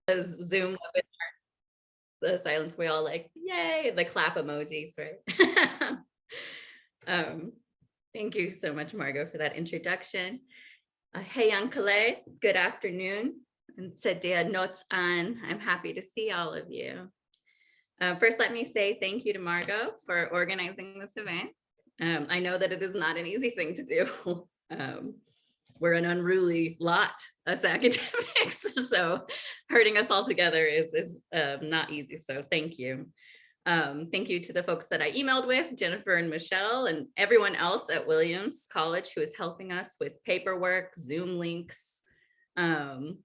Zoom webinar, the silence, we all like, yay, the clap emojis, right? Thank you so much, Margaux, for that introduction. Hey, Uncle, good afternoon. And Sadia notes on, I'm happy to see all of you. First, let me say thank you to Margaux for organizing this event. I know that it is not an easy thing to do. We're an unruly lot as academics, so herding us all together is not easy, so thank you. Thank you to the folks that I emailed with, Jennifer and Michelle, and everyone else at Williams College who is helping us with paperwork, Zoom links, and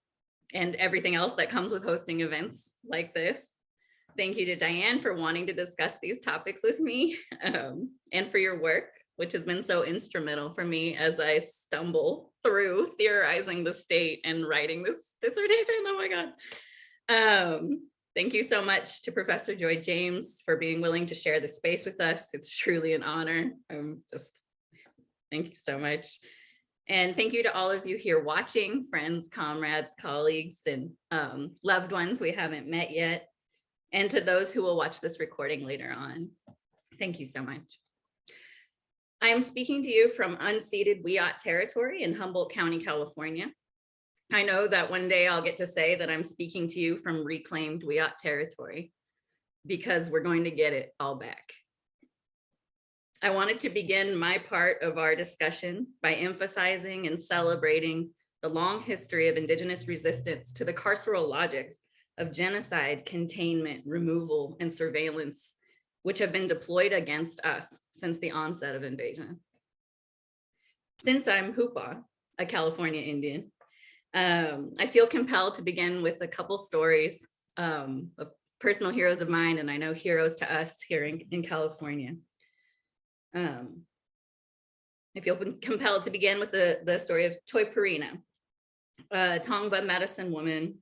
everything else that comes with hosting events like this. Thank you to Diane for wanting to discuss these topics with me, and for your work, which has been so instrumental for me as I stumble through theorizing the state and writing this dissertation. Oh my God. Thank you so much to Professor Joy James for being willing to share the space with us. It's truly an honor. Thank you so much. And thank you to all of you here watching, friends, comrades, colleagues, and loved ones we haven't met yet. And to those who will watch this recording later on. Thank you so much. I am speaking to you from unceded Wiyot territory in Humboldt County, California. I know that one day I'll get to say that I'm speaking to you from reclaimed Wiyot territory, because we're going to get it all back. I wanted to begin my part of our discussion by emphasizing and celebrating the long history of Indigenous resistance to the carceral logics of genocide, containment, removal, and surveillance, which have been deployed against us since the onset of invasion. Since I'm Hoopa, a California Indian, I feel compelled to begin with a couple stories of personal heroes of mine, and I know heroes to us here in California. I feel compelled to begin with the story of Toiparina, a Tongva medicine woman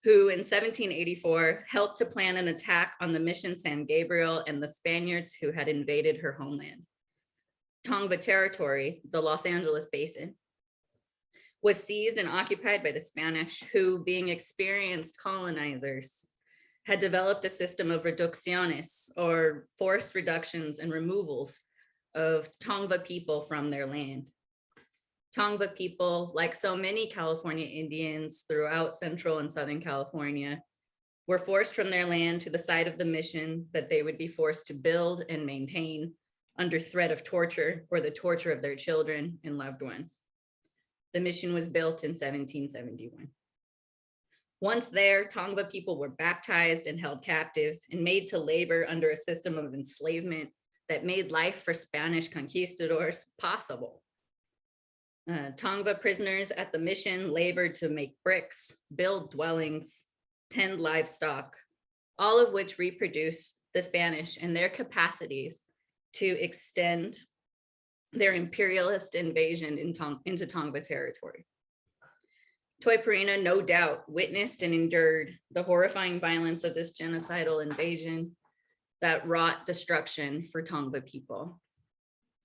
who in 1784 helped to plan an attack on the Mission San Gabriel and the Spaniards who had invaded her homeland. Tongva territory, the Los Angeles Basin, was seized and occupied by the Spanish, who, being experienced colonizers, had developed a system of reducciones, or forced reductions and removals of Tongva people from their land. Tongva people, like so many California Indians throughout Central and Southern California, were forced from their land to the site of the mission that they would be forced to build and maintain under threat of torture or the torture of their children and loved ones. The mission was built in 1771. Once there, Tongva people were baptized and held captive and made to labor under a system of enslavement that made life for Spanish conquistadors possible. Tongva prisoners at the mission labored to make bricks, build dwellings, tend livestock, all of which reproduce the Spanish and their capacities to extend their imperialist invasion into Tongva territory. Toiparina no doubt witnessed and endured the horrifying violence of this genocidal invasion that wrought destruction for Tongva people.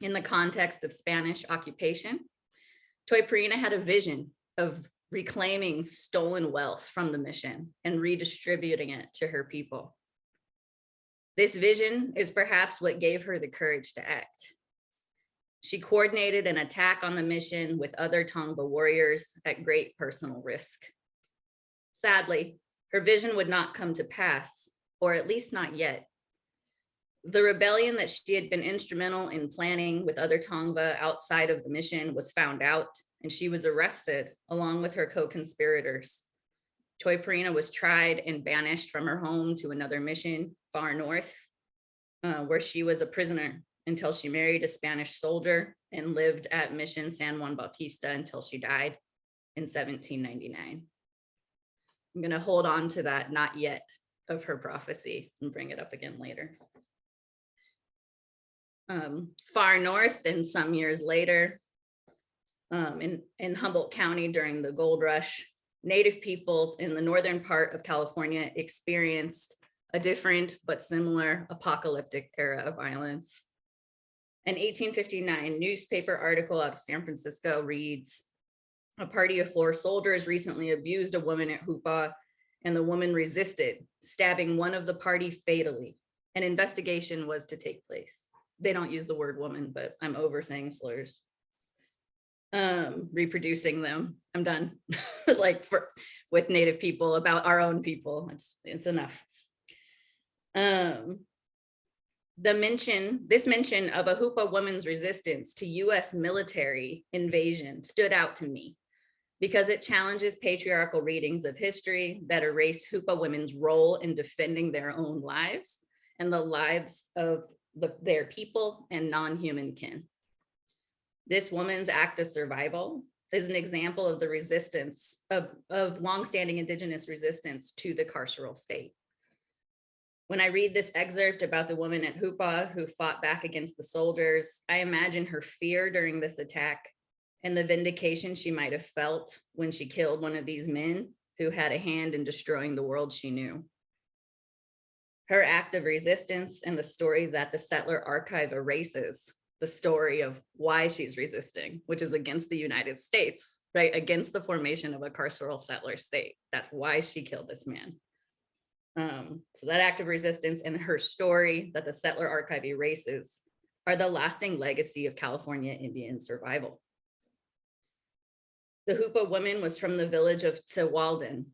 In the context of Spanish occupation, Toiparina had a vision of reclaiming stolen wealth from the mission and redistributing it to her people. This vision is perhaps what gave her the courage to act. She coordinated an attack on the mission with other Tongva warriors at great personal risk. Sadly, her vision would not come to pass, or at least not yet. The rebellion that she had been instrumental in planning with other Tongva outside of the mission was found out, and she was arrested along with her co-conspirators. Toiparina was tried and banished from her home to another mission far north, where she was a prisoner until she married a Spanish soldier and lived at Mission San Juan Bautista until she died in 1799. I'm going to hold on to that not yet of her prophecy and bring it up again later. Far north and some years later, in Humboldt County during the gold rush, Native peoples in the northern part of California experienced a different but similar apocalyptic era of violence. An 1859 newspaper article out of San Francisco reads, "A party of 4 soldiers recently abused a woman at Hoopa and the woman resisted, stabbing one of the party fatally. An investigation was to take place. They don't use the word woman, but I'm over saying slurs. Reproducing them. I'm done. Like with Native people, about our own people. It's enough. This mention of a Hoopa woman's resistance to US military invasion stood out to me because it challenges patriarchal readings of history that erase Hoopa women's role in defending their own lives and the lives of their people and non-human kin. This woman's act of survival is an example of the resistance of longstanding Indigenous resistance to the carceral state. When I read this excerpt about the woman at Hoopa who fought back against the soldiers, I imagine her fear during this attack and the vindication she might have felt when she killed one of these men who had a hand in destroying the world she knew. Her act of resistance and the story that the settler archive erases, the story of why she's resisting, which is against the United States, right? Against the formation of a carceral settler state. That's why she killed this man. So that act of resistance and her story that the settler archive erases are the lasting legacy of California Indian survival. The Hoopa woman was from the village of Sewalden,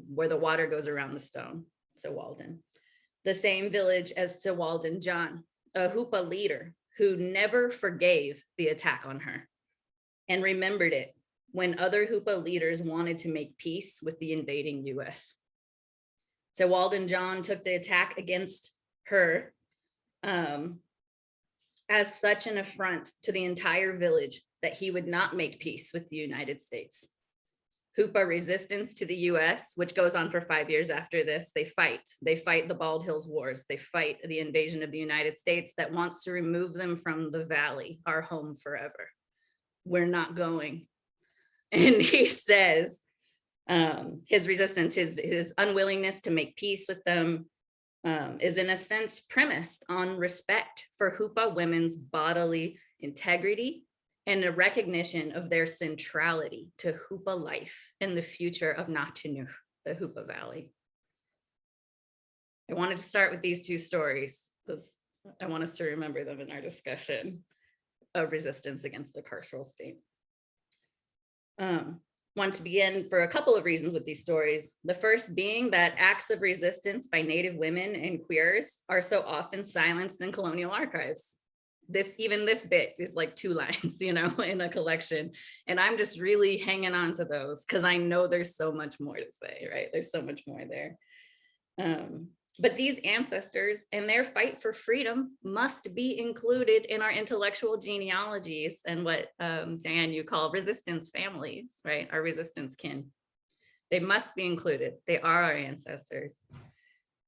where the water goes around the stone, Sewalden. The same village as Sewalden John, a Hoopa leader who never forgave the attack on her and remembered it when other Hoopa leaders wanted to make peace with the invading US. Sewalden John took the attack against her as such an affront to the entire village that he would not make peace with the United States. Hoopa resistance to the US, which goes on for 5 years after this, they fight the Bald Hills Wars. They fight the invasion of the United States that wants to remove them from the valley, our home forever. We're not going. And he says, his resistance, his unwillingness to make peace with them is in a sense premised on respect for Hoopa women's bodily integrity and a recognition of their centrality to Hoopa life and the future of Nachinuk, the Hoopa Valley. I wanted to start with these two stories because I want us to remember them in our discussion of resistance against the carceral state. Want to begin for a couple of reasons with these stories. The first being that acts of resistance by Native women and queers are so often silenced in colonial archives. Even this bit is like 2 lines, in a collection. And I'm just really hanging on to those because I know there's so much more to say, right? There's so much more there. But these ancestors and their fight for freedom must be included in our intellectual genealogies and what, Diane, you call resistance families, right? Our resistance kin. They must be included. They are our ancestors.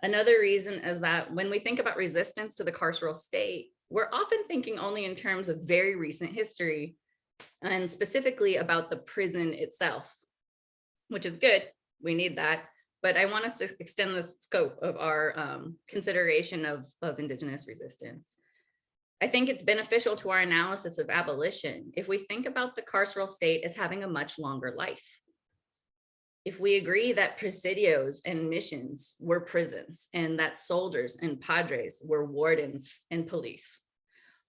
Another reason is that when we think about resistance to the carceral state, we're often thinking only in terms of very recent history and specifically about the prison itself, which is good. We need that. But I want us to extend the scope of our consideration of Indigenous resistance. I think it's beneficial to our analysis of abolition if we think about the carceral state as having a much longer life. If we agree that presidios and missions were prisons and that soldiers and padres were wardens and police,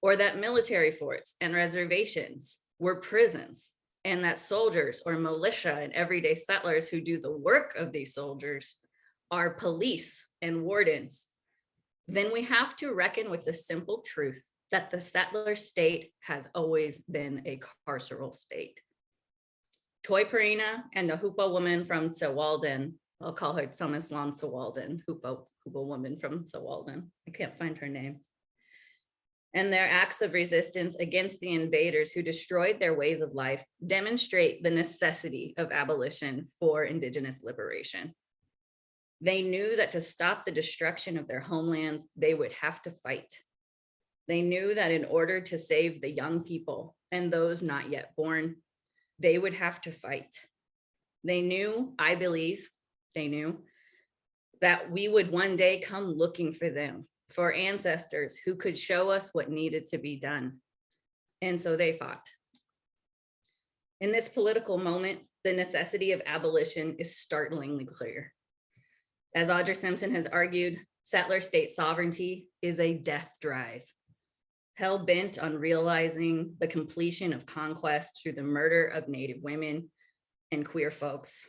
or that military forts and reservations were prisons, and that soldiers or militia and everyday settlers who do the work of these soldiers are police and wardens, then we have to reckon with the simple truth that the settler state has always been a carceral state. Toy Perina and the Hoopa woman from Sewalden, I'll call her Somislan Sewalden, Hoopa woman from Sewalden. I can't find her name. And their acts of resistance against the invaders who destroyed their ways of life demonstrate the necessity of abolition for Indigenous liberation. They knew that to stop the destruction of their homelands, they would have to fight. They knew that in order to save the young people and those not yet born, they would have to fight. They knew, I believe, they knew that we would one day come looking for them, for ancestors who could show us what needed to be done. And so they fought. In this political moment, the necessity of abolition is startlingly clear. As Audra Simpson has argued, settler state sovereignty is a death drive, hell-bent on realizing the completion of conquest through the murder of Native women and queer folks,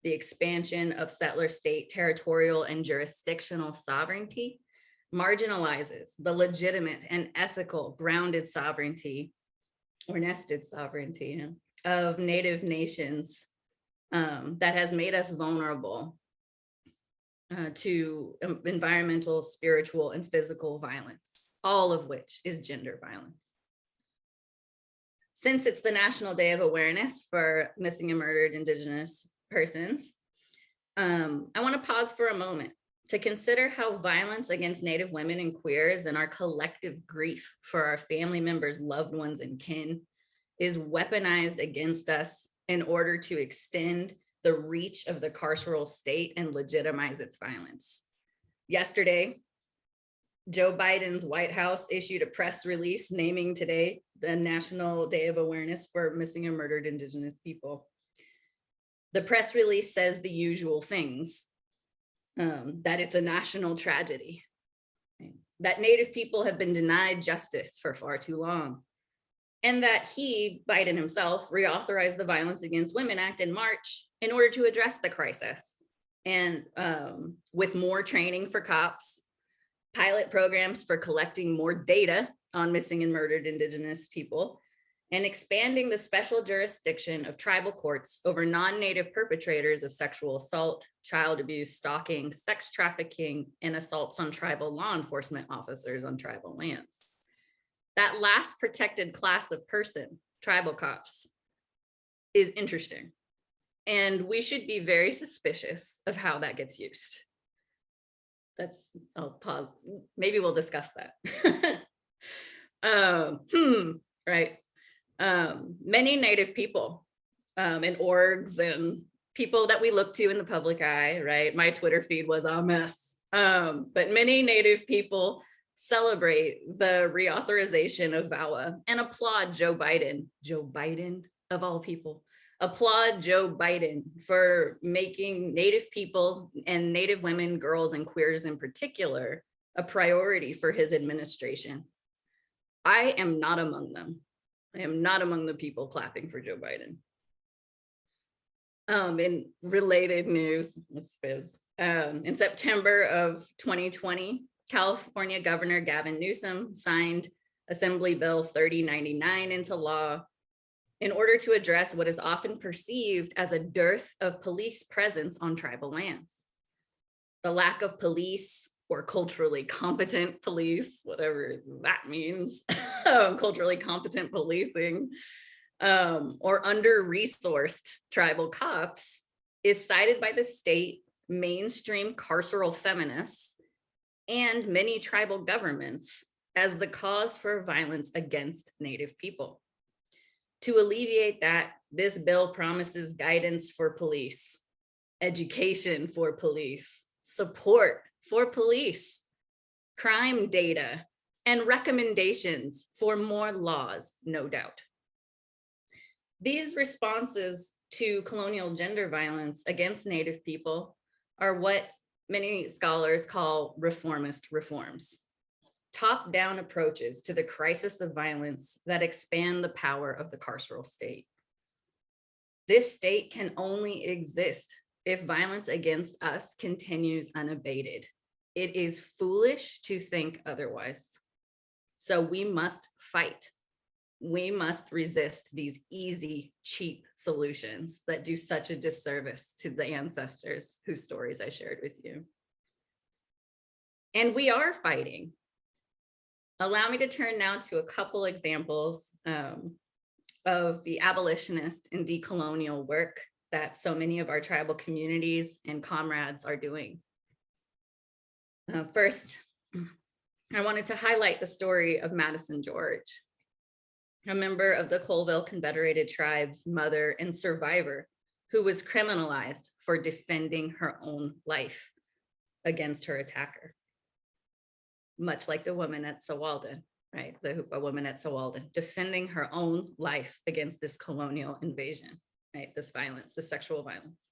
the expansion of settler state territorial and jurisdictional sovereignty marginalizes the legitimate and ethical grounded sovereignty or nested sovereignty of Native nations that has made us vulnerable to environmental, spiritual, and physical violence, all of which is gender violence. Since it's the National Day of Awareness for Missing and Murdered Indigenous persons, I want to pause for a moment to consider how violence against Native women and queers and our collective grief for our family members, loved ones, and kin is weaponized against us in order to extend the reach of the carceral state and legitimize its violence. Yesterday, Joe Biden's White House issued a press release naming today the National Day of Awareness for Missing and Murdered Indigenous People. The press release says the usual things, that it's a national tragedy, that Native people have been denied justice for far too long, and that he, Biden himself, reauthorized the Violence Against Women Act in March in order to address the crisis. And with more training for cops, pilot programs for collecting more data on missing and murdered Indigenous people, and expanding the special jurisdiction of tribal courts over non-Native perpetrators of sexual assault, child abuse, stalking, sex trafficking, and assaults on tribal law enforcement officers on tribal lands. That last protected class of person, tribal cops, is interesting. And we should be very suspicious of how that gets used. I'll pause. Maybe we'll discuss that. Right. Many Native people and orgs and people that we look to in the public eye, right? My Twitter feed was a mess. But many Native people celebrate the reauthorization of VAWA and applaud Joe Biden of all people, applaud Joe Biden for making Native people and Native women, girls, and queers in particular a priority for his administration. I am not among them. I am not among the people clapping for Joe Biden. In related news, in September of 2020, California Governor Gavin Newsom signed Assembly Bill 3099 into law in order to address what is often perceived as a dearth of police presence on tribal lands. The lack of police or culturally competent police, whatever that means, culturally competent policing, or under-resourced tribal cops is cited by the state, mainstream carceral feminists, and many tribal governments as the cause for violence against Native people. To alleviate that, this bill promises guidance for police, education for police, support for police, crime data, and recommendations for more laws, no doubt. These responses to colonial gender violence against Native people are what many scholars call reformist reforms, top-down approaches to the crisis of violence that expand the power of the carceral state. This state can only exist if violence against us continues unabated. It is foolish to think otherwise. So we must fight. We must resist these easy, cheap solutions that do such a disservice to the ancestors whose stories I shared with you. And we are fighting. Allow me to turn now to a couple examples of the abolitionist and decolonial work that so many of our tribal communities and comrades are doing. First, I wanted to highlight the story of Madison George, a member of the Colville Confederated Tribe's mother and survivor who was criminalized for defending her own life against her attacker. Much like the woman at Sewalden, right? The Hoopa woman at Sewalden, defending her own life against this colonial invasion, right? This violence, this sexual violence.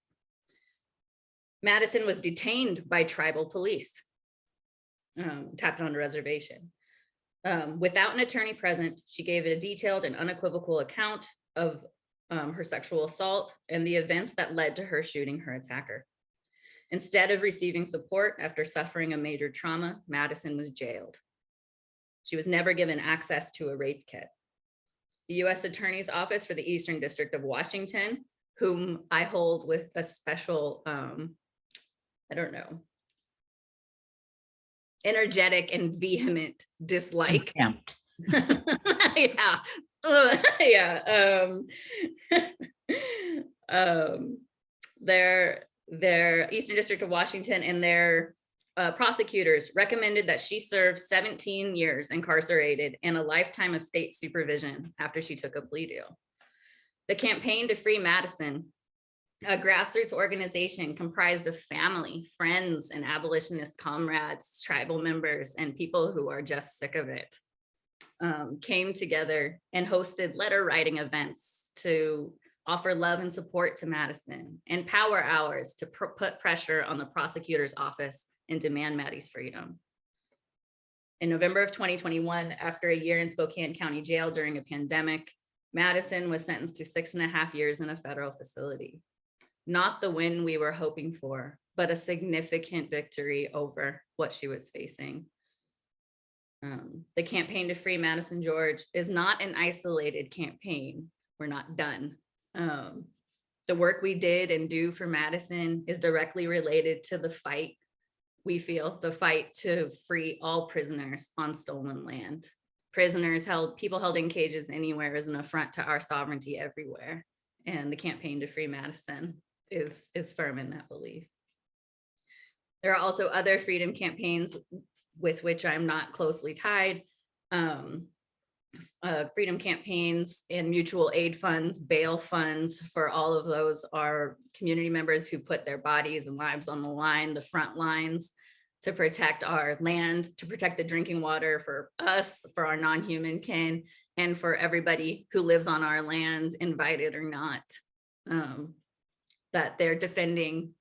Madison was detained by tribal police, tapped on a reservation. Without an attorney present, she gave a detailed and unequivocal account of her sexual assault and the events that led to her shooting her attacker. Instead of receiving support after suffering a major trauma, Madison was jailed. She was never given access to a rape kit. The U.S. Attorney's Office for the Eastern District of Washington, whom I hold with a special, energetic and vehement dislike. Contempt. Yeah. Their Eastern District of Washington and their prosecutors recommended that she serve 17 years incarcerated and a lifetime of state supervision after she took a plea deal. The Campaign to Free Madison, a grassroots organization comprised of family, friends, and abolitionist comrades, tribal members, and people who are just sick of it, came together and hosted letter writing events to offer love and support to Madison, and power hours to put pressure on the prosecutor's office and demand Maddie's freedom. In November of 2021, after a year in Spokane County Jail during a pandemic, Madison was sentenced to 6.5 years in a federal facility. Not the win we were hoping for, but a significant victory over what she was facing. The Campaign to Free Madison George is not an isolated campaign. We're not done. The work we did and do for Madison is directly related to the fight we feel, the fight to free all prisoners on stolen land. Prisoners held, people held in cages anywhere is an affront to our sovereignty everywhere. And the Campaign to Free Madison is firm in that belief. There are also other freedom campaigns with which I'm not closely tied. Freedom campaigns and mutual aid funds, bail funds, for all of those are community members who put their bodies and lives on the line, the front lines, to protect our land, to protect the drinking water for us, for our non-human kin, and for everybody who lives on our land, invited or not. That they're defending,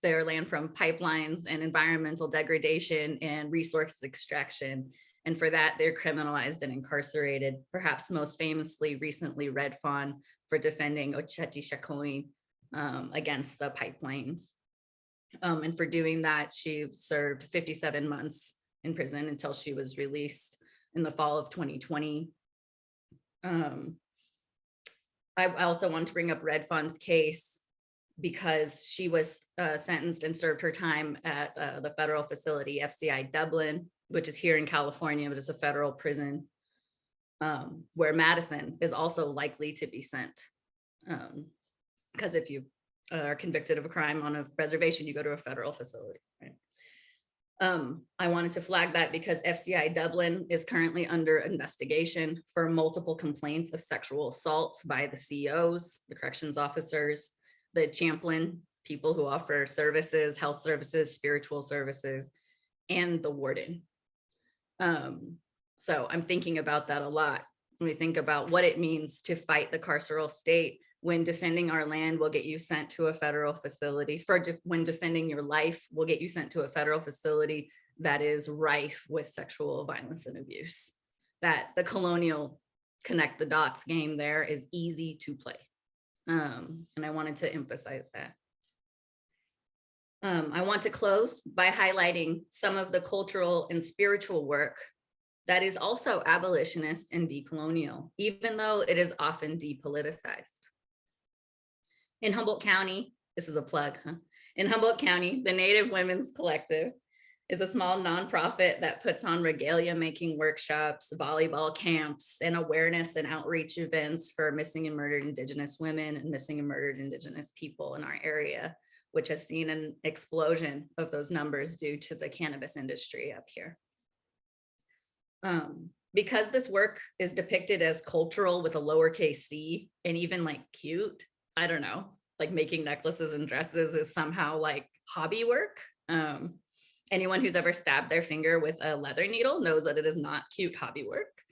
their land from pipelines and environmental degradation and resource extraction. And for that, they're criminalized and incarcerated, perhaps most famously recently Red Fawn for defending Oceti Sakowin against the pipelines. And for doing that, she served 57 months in prison until she was released in the fall of 2020. I also want to bring up Red Fawn's case because she was sentenced and served her time at the federal facility, FCI Dublin, which is here in California, but it's a federal prison where Madison is also likely to be sent. Because if you are convicted of a crime on a reservation, you go to a federal facility, right? I wanted to flag that because FCI Dublin is currently under investigation for multiple complaints of sexual assaults by the COs, the corrections officers, the chaplain, people who offer services, health services, spiritual services, and the warden. So I'm thinking about that a lot when we think about what it means to fight the carceral state. When defending our land will get you sent to a federal facility. When defending your life will get you sent to a federal facility that is rife with sexual violence and abuse. That the colonial connect the dots game there is easy to play. And I wanted to emphasize that. I want to close by highlighting some of the cultural and spiritual work that is also abolitionist and decolonial, even though it is often depoliticized. In Humboldt County, this is a plug, huh? In Humboldt County, the Native Women's Collective is a small nonprofit that puts on regalia making workshops, volleyball camps, and awareness and outreach events for missing and murdered Indigenous women and missing and murdered Indigenous people in our area, which has seen an explosion of those numbers due to the cannabis industry up here. Because this work is depicted as cultural with a lowercase c and even like cute, I don't know, like making necklaces and dresses is somehow like hobby work. Anyone who's ever stabbed their finger with a leather needle knows that it is not cute hobby work.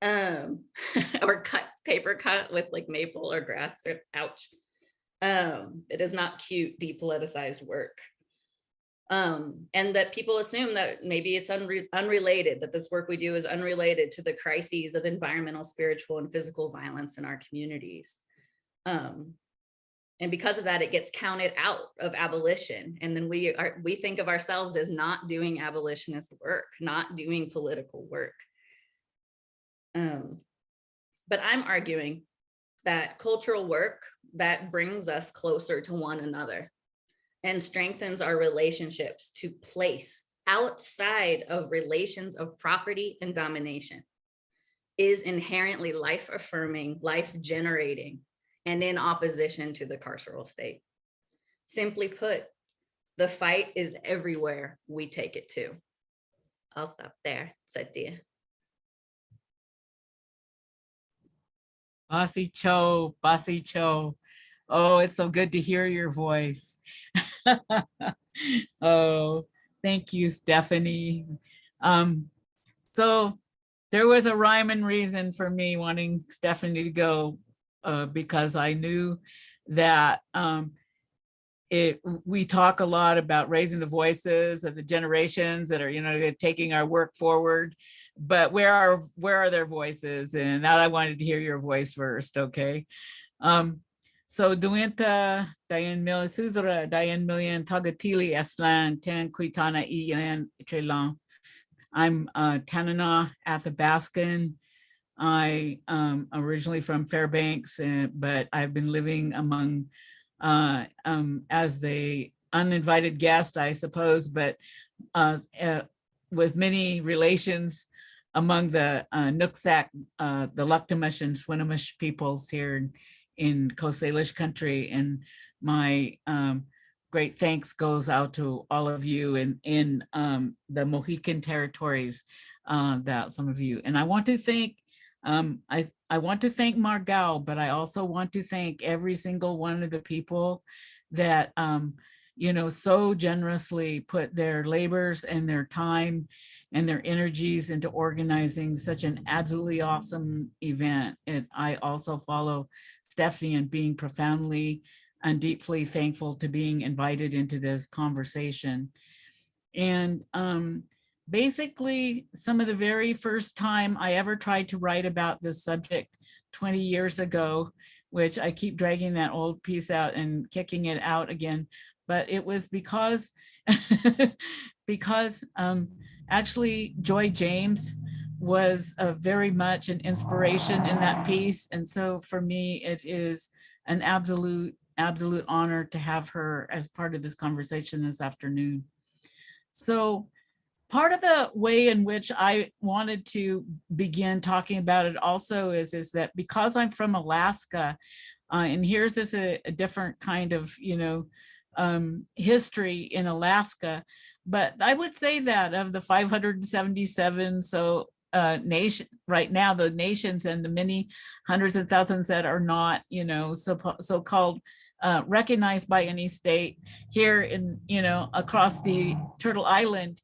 Or paper cut with like maple or grass strips, ouch. It is not cute, depoliticized work. And that people assume that maybe it's unrelated, that this work we do is unrelated to the crises of environmental, spiritual, and physical violence in our communities. And because of that, it gets counted out of abolition. And then we think of ourselves as not doing abolitionist work, not doing political work. But I'm arguing that cultural work that brings us closer to one another and strengthens our relationships to place outside of relations of property and domination is inherently life-affirming, life-generating, and in opposition to the carceral state. Simply put, the fight is everywhere we take it to. I'll stop there, Satya. Bossy Cho, Bossy Cho. Oh, it's so good to hear your voice. Oh, thank you, Stephanie. So there was a rhyme and reason for me wanting Stephanie to go because I knew that we talk a lot about raising the voices of the generations that are, taking our work forward. But where are their voices? And now I wanted to hear your voice first, okay? So Duinta, Dian Million, Sudra, Dian Million, Tagatili, Eslan, Tan Kuitana, Ian, Trelang. I'm Tanana Athabascan. I originally from Fairbanks, but I've been living among, as the uninvited guest, I suppose, but with many relations among the Nooksack, the Luktumish and Swinomish peoples here in Coast Salish country. And my great thanks goes out to all of you in the Mohican territories, that some of you. And I want to thank, I want to thank Margaux, but I also want to thank every single one of the people that, so generously put their labors and their time and their energies into organizing such an absolutely awesome event. And I also follow Stephanie in being profoundly and deeply thankful to being invited into this conversation. And basically, some of the very first time I ever tried to write about this subject 20 years ago, which I keep dragging that old piece out and kicking it out again, but it was because actually Joy James was very much an inspiration in that piece. And so for me, it is an absolute honor to have her as part of this conversation this afternoon. So part of the way in which I wanted to begin talking about it also is that because I'm from Alaska, and here's this a different kind of, history in Alaska, but I would say that of the 577 nation right now, the nations and the many hundreds of thousands that are not, so-called recognized by any state here in, across the Turtle Island,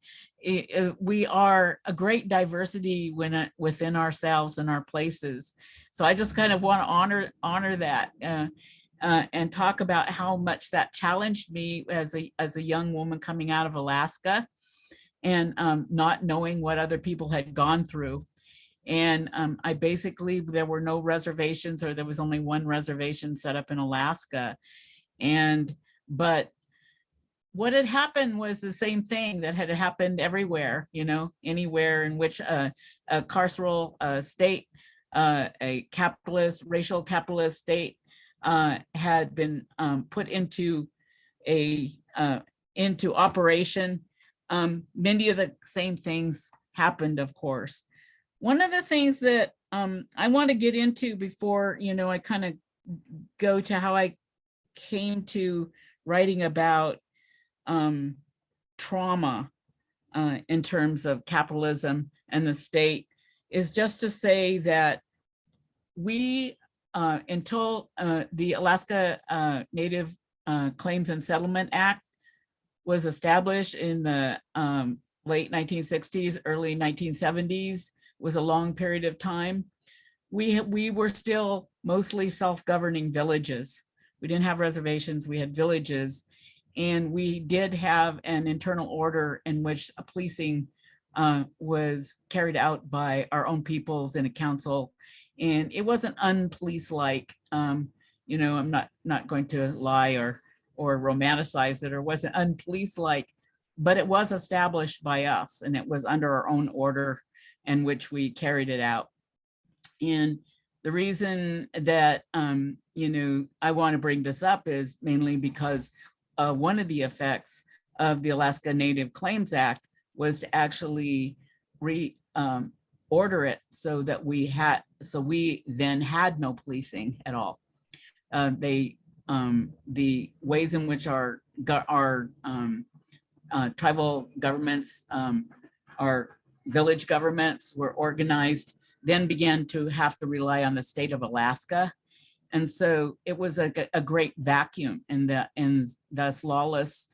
we are a great diversity within ourselves and our places. So I just kind of want to honor that and talk about how much that challenged me as a young woman coming out of Alaska and not knowing what other people had gone through. And there were no reservations, or there was only one reservation set up in Alaska. But what had happened was the same thing that had happened everywhere, anywhere in which a carceral state, a racial capitalist state had been put into operation. Many of the same things happened, of course. One of the things that I want to get into before, I kind of go to how I came to writing about trauma in terms of capitalism and the state is just to say that we, until the Alaska Native Claims and Settlement Act was established in the late 1960s, early 1970s, was a long period of time. We were still mostly self-governing villages. We didn't have reservations, we had villages. And we did have an internal order in which a policing was carried out by our own peoples in a council. And it wasn't unpolice-like. You know, I'm not going to lie or romanticize it, or wasn't unpolice-like, but it was established by us, and it was under our own order in which we carried it out. And the reason that, you know, I want to bring this up is mainly because one of the effects of the Alaska Native Claims Act was to actually order it so that we then had no policing at all. The ways in which our tribal governments, our village governments were organized, then began to have to rely on the state of Alaska. And so it was a great vacuum, and thus lawless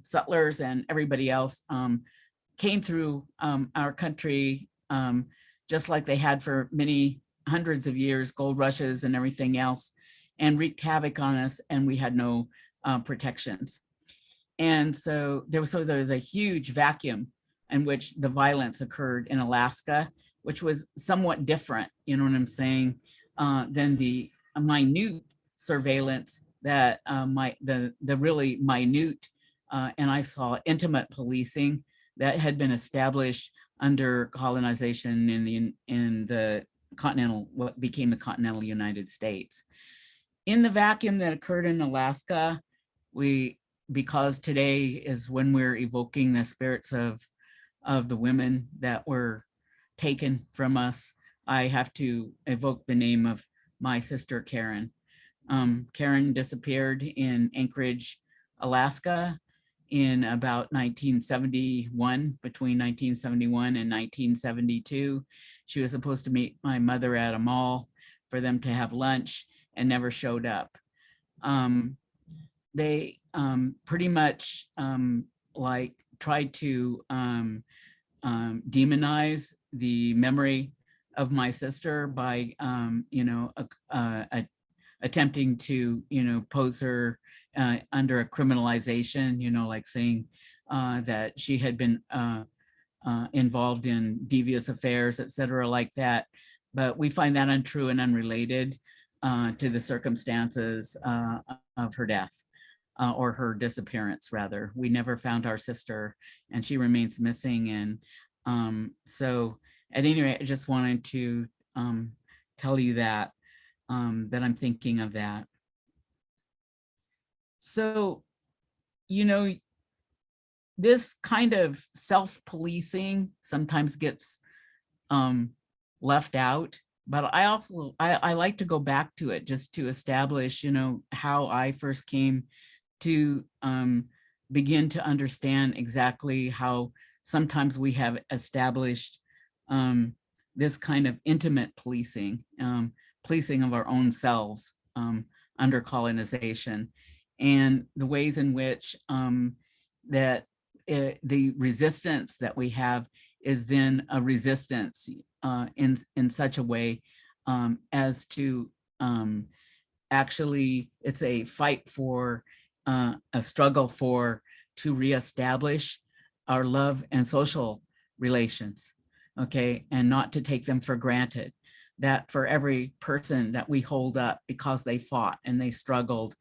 settlers and everybody else came through our country just like they had for many hundreds of years, gold rushes and everything else, and wreaked havoc on us, and we had no protections. And so there was a huge vacuum in which the violence occurred in Alaska, which was somewhat different, you know what I'm saying, than the minute surveillance that the really minute, and I saw intimate policing that had been established under colonization in the continental, what became the continental United States. In the vacuum that occurred in Alaska, because today is when we're evoking the spirits of the women that were taken from us, I have to evoke the name of my sister, Karen. Karen disappeared in Anchorage, Alaska in about 1971, between 1971 and 1972. She was supposed to meet my mother at a mall for them to have lunch and never showed up. They pretty much like tried to demonize the memory of my sister by, you know, attempting to, you know, pose her under a criminalization, you know, like saying that she had been involved in devious affairs, et cetera, like that. But we find that untrue and unrelated to the circumstances of her death. Or her disappearance, rather. We never found our sister, and she remains missing. And so at any rate, I just wanted to tell you that, that I'm thinking of that. So, you know, this kind of self-policing sometimes gets left out, but I like to go back to it just to establish, you know, how I first came to begin to understand exactly how sometimes we have established this kind of intimate policing, policing of our own selves under colonization, and the ways in which that the resistance that we have is then a resistance in such a way as to actually, it's a fight for a struggle to reestablish our love and social relations, okay, and not to take them for granted. That for every person that we hold up because they fought and they struggled,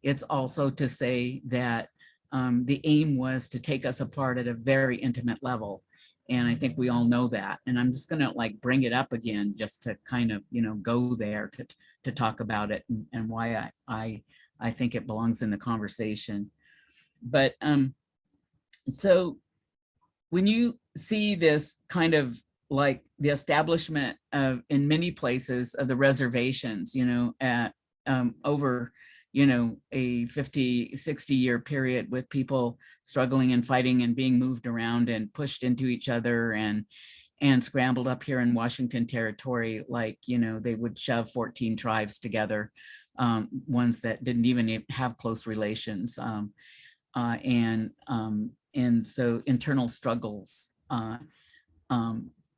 it's also to say that the aim was to take us apart at a very intimate level. And I think we all know that. And I'm just gonna like bring it up again just to kind of, you know, go there to talk about it and why I think it belongs in the conversation. But so when you see this kind of like the establishment of, in many places, of the reservations, you know, at over, you know, a 50, 60-year period with people struggling and fighting and being moved around and pushed into each other and scrambled up here in Washington territory, like, you know, they would shove 14 tribes together, ones that didn't even have close relations. And so internal struggles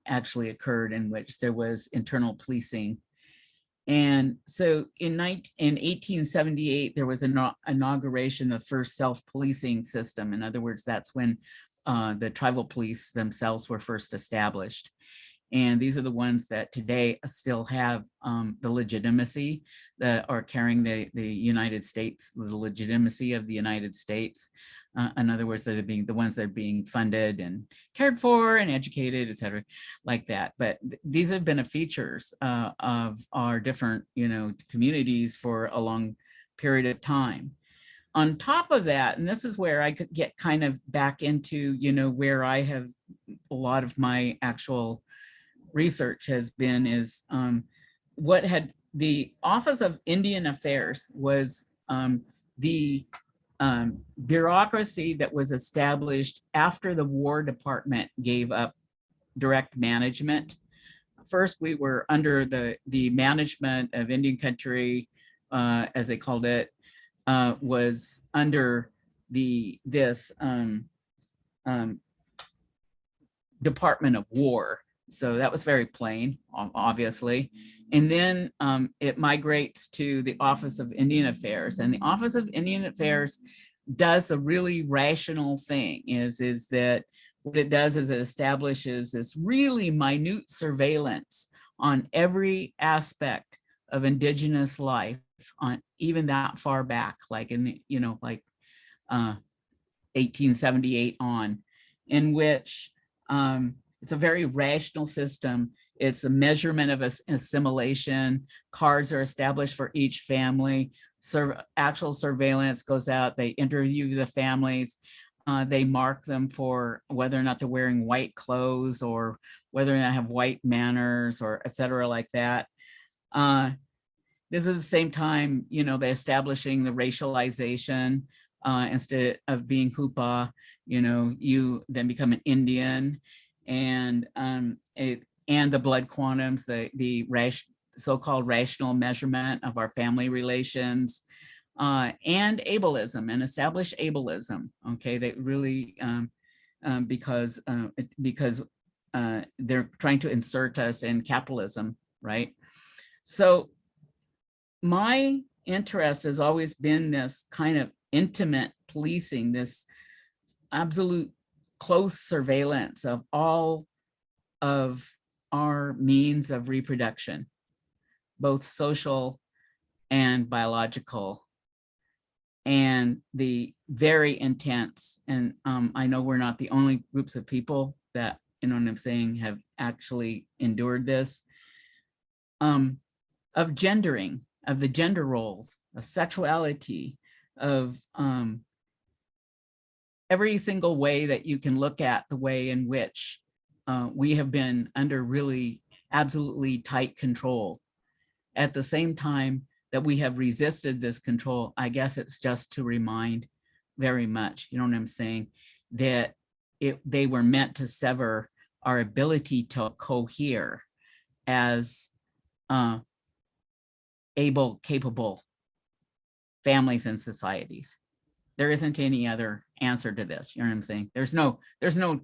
actually occurred in which there was internal policing. And so in 1878, there was an inauguration of the first self-policing system. In other words, that's when the tribal police themselves were first established. And these are the ones that today still have the legitimacy that are carrying the United States, the legitimacy of the United States. In other words, they're being the ones that are being funded and cared for and educated, et cetera, like that. But these have been a features of our different, communities for a long period of time. On top of that, and this is where I could get kind of back into, where I have a lot of my actual research has been, is what had the Office of Indian Affairs was the bureaucracy that was established after the War Department gave up direct management. First, we were under the management of Indian country, as they called it, was under this Department of War. So that was very plain, obviously. And then it migrates to the Office of Indian Affairs. And the Office of Indian Affairs does the really rational thing, is that what it does is it establishes this really minute surveillance on every aspect of Indigenous life, on even that far back, like in the, 1878 on, in which it's a very rational system. It's a measurement of assimilation. Cards are established for each family. Actual surveillance goes out. They interview the families. They mark them for whether or not they're wearing white clothes or whether or not have white manners or et cetera, like that. This is the same time, they're establishing the racialization. Instead of being Hoopa, you then become an Indian. And the blood quantums, the so-called rational measurement of our family relations, and ableism, and establish ableism. Okay, they really because they're trying to insert us in capitalism, right? So my interest has always been this kind of intimate policing, this absolute close surveillance of all of our means of reproduction, both social and biological, and the very intense, and I know we're not the only groups of people that, what I'm saying, have actually endured this, of gendering, of the gender roles, of sexuality, of every single way that you can look at the way in which we have been under really absolutely tight control. At the same time that we have resisted this control, I guess it's just to remind very much, what I'm saying, that they were meant to sever our ability to cohere as able, capable families and societies. There isn't any other answer to this. You know what I'm saying? There's no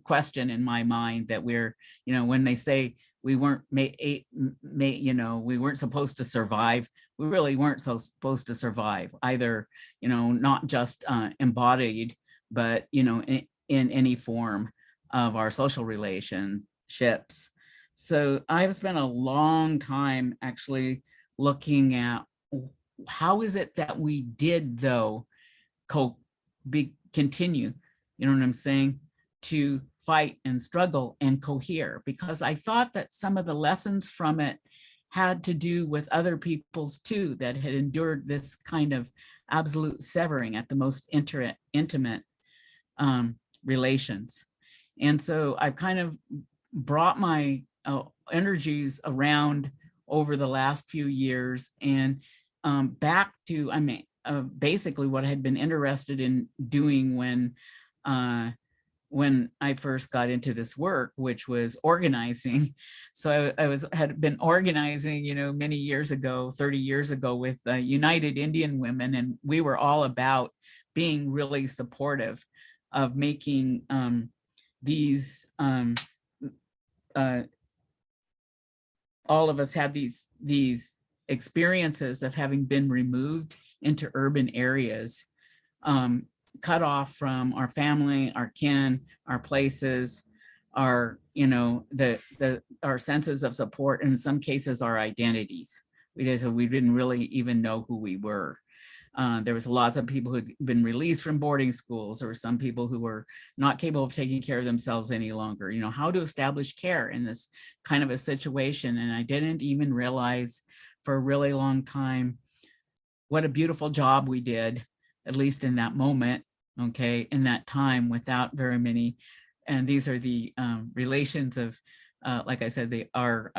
question in my mind that we're, when they say we weren't we weren't supposed to survive, we really weren't supposed to survive either, not just embodied, but, in any form of our social relationships. So I've spent a long time actually looking at how is it that we did, though, continue, what I'm saying, to fight and struggle and cohere, because I thought that some of the lessons from it had to do with other peoples too, that had endured this kind of absolute severing at the most intimate relations. And so I've kind of brought my energies around over the last few years and back to, basically what I had been interested in doing when I first got into this work, which was organizing. So I had been organizing, many years ago, 30 years ago, with United Indian Women, and we were all about being really supportive of making these all of us had these experiences of having been removed into urban areas, cut off from our family, our kin, our places, our, our senses of support, and in some cases, our identities. We didn't really even know who we were. There was lots of people who'd been released from boarding schools, or some people who were not capable of taking care of themselves any longer. How to establish care in this kind of a situation. And I didn't even realize for a really long time what a beautiful job we did, at least in that moment, okay, in that time, without very many. And these are the relations of, like I said, our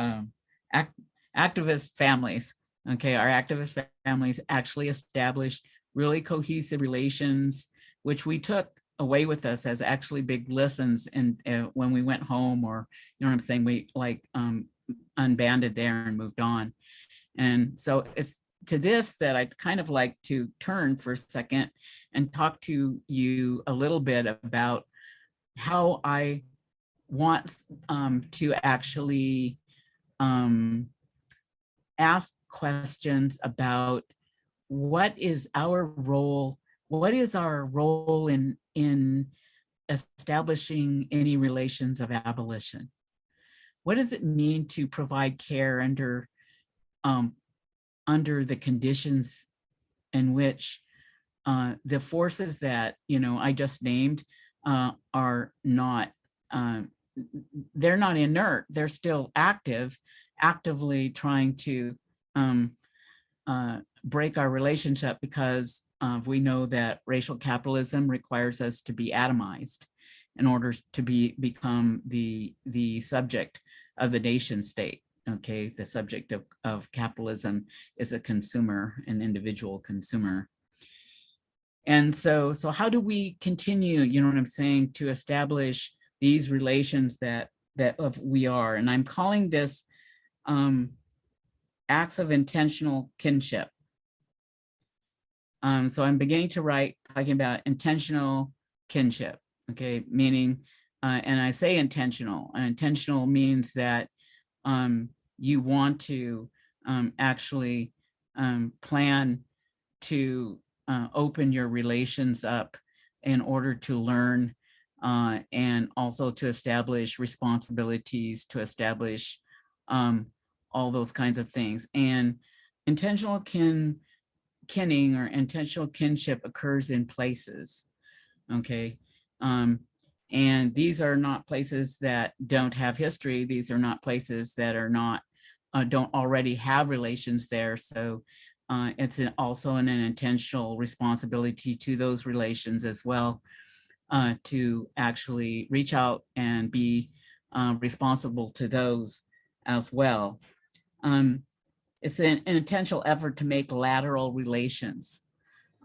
activist families. Okay, our activist families actually established really cohesive relations, which we took away with us as actually big lessons. And when we went home, or, what I'm saying, we unbanded there and moved on. And so it's to this that I'd kind of like to turn for a second and talk to you a little bit about how I want to actually ask questions about what is our role in establishing any relations of abolition. What does it mean to provide care under the conditions in which the forces that I just named are not, they're not inert, they're still actively trying to break our relationship, because we know that racial capitalism requires us to be atomized in order to become the subject of the nation state. Okay, the subject of capitalism is a consumer, an individual consumer. And so how do we continue, what I'm saying, to establish these relations that we are? And I'm calling this acts of intentional kinship. So I'm beginning to write talking about intentional kinship, okay, meaning, and I say intentional. Intentional means that you want to actually plan to open your relations up in order to learn and also to establish responsibilities, to establish all those kinds of things. And intentional kinning or intentional kinship occurs in places, okay? And these are not places that don't have history. These are not places that are not, don't already have relations there. So it's also an intentional responsibility to those relations as well, to actually reach out and be responsible to those as well. It's an intentional effort to make lateral relations.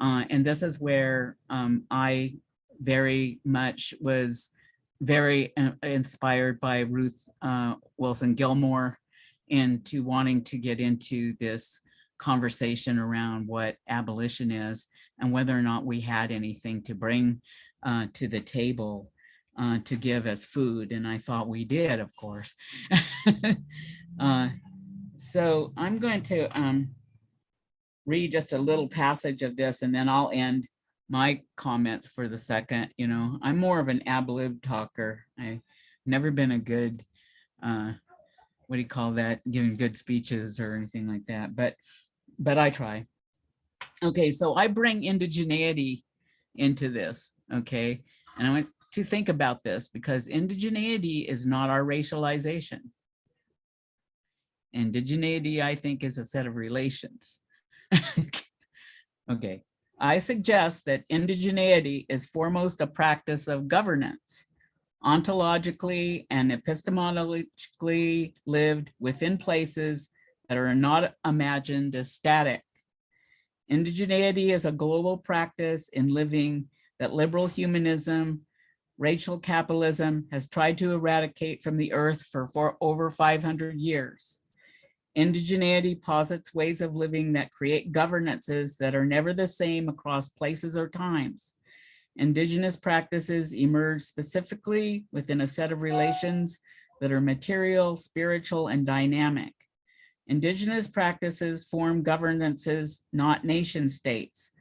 And this is where I very much was very inspired by Ruth Wilson Gilmore into wanting to get into this conversation around what abolition is and whether or not we had anything to bring to the table to give as food. And I thought we did, of course. So I'm going to read just a little passage of this, and then I'll end my comments for the second. I'm more of an ab lib talker. I've never been a good, what do you call that, giving good speeches or anything like that, but I try. Okay, so I bring indigeneity into this, okay? And I want to think about this, because indigeneity is not our racialization. Indigeneity, I think, is a set of relations. Okay, I suggest that indigeneity is foremost a practice of governance, ontologically and epistemologically lived within places that are not imagined as static. Indigeneity is a global practice in living that liberal humanism, racial capitalism has tried to eradicate from the earth for over 500 years. Indigeneity posits ways of living that create governances that are never the same across places or times. Indigenous practices emerge specifically within a set of relations that are material, spiritual, and dynamic. Indigenous practices form governances, not nation states.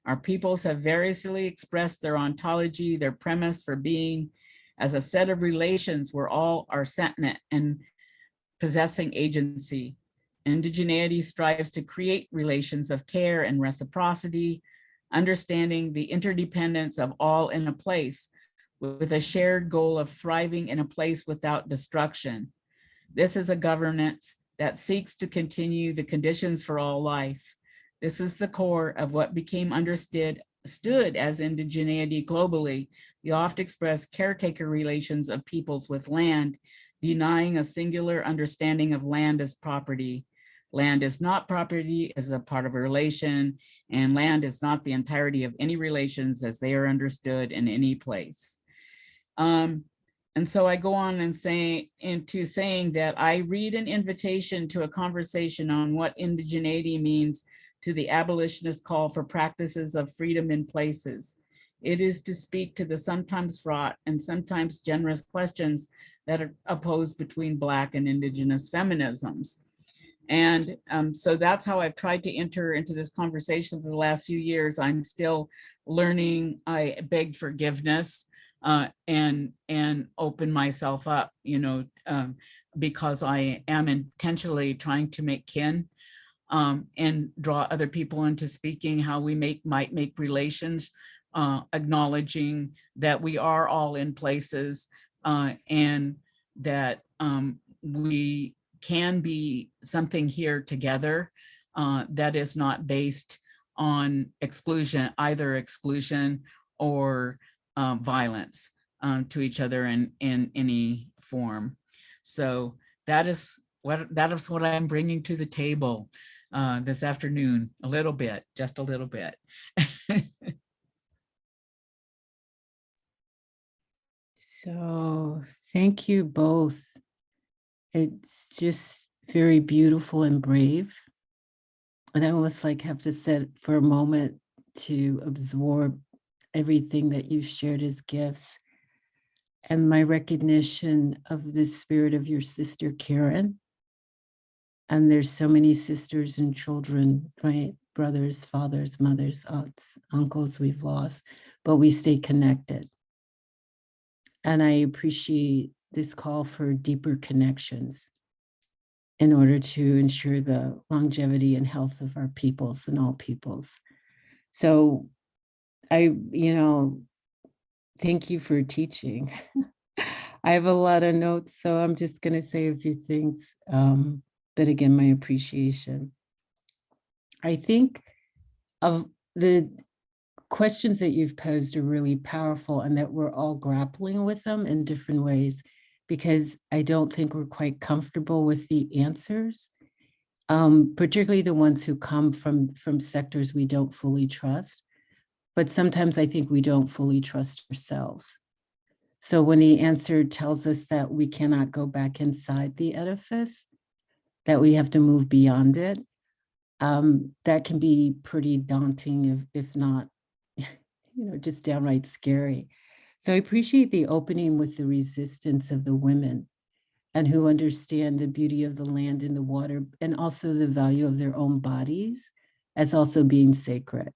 Our peoples have variously expressed their ontology, their premise for being as a set of relations where all are sentient and possessing agency. Indigeneity strives to create relations of care and reciprocity, understanding the interdependence of all in a place with a shared goal of thriving in a place without destruction. This is a governance that seeks to continue the conditions for all life. This is the core of what became understood as indigeneity globally, the oft expressed caretaker relations of peoples with land, denying a singular understanding of land as property. Land is not property as a part of a relation, and land is not the entirety of any relations as they are understood in any place. And so I go on and saying that I read an invitation to a conversation on what indigeneity means to the abolitionist call for practices of freedom in places. It is to speak to the sometimes fraught and sometimes generous questions that are opposed between Black and Indigenous feminisms. And so that's how I've tried to enter into this conversation for the last few years. I'm still learning. I beg forgiveness and open myself up, because I am intentionally trying to make kin and draw other people into speaking how we might make relations, acknowledging that we are all in places and that we can be something here together that is not based on exclusion, either exclusion or violence to each other in any form. So that is what I'm bringing to the table this afternoon, a little bit, just a little bit. So thank you both. It's just very beautiful and brave. And I almost have to sit for a moment to absorb everything that you shared as gifts and my recognition of the spirit of your sister, Karen. And there's so many sisters and children, right? Brothers, fathers, mothers, aunts, uncles we've lost, but we stay connected. And I appreciate this call for deeper connections in order to ensure the longevity and health of our peoples and all peoples. So thank you for teaching. I have a lot of notes, so I'm just going to say a few things. But again, my appreciation. I think of the questions that you've posed are really powerful and that we're all grappling with them in different ways, because I don't think we're quite comfortable with the answers, particularly the ones who come from sectors we don't fully trust. But sometimes I think we don't fully trust ourselves. So when the answer tells us that we cannot go back inside the edifice, that we have to move beyond it, that can be pretty daunting, if not, just downright scary. So I appreciate the opening with the resistance of the women and who understand the beauty of the land and the water, and also the value of their own bodies as also being sacred.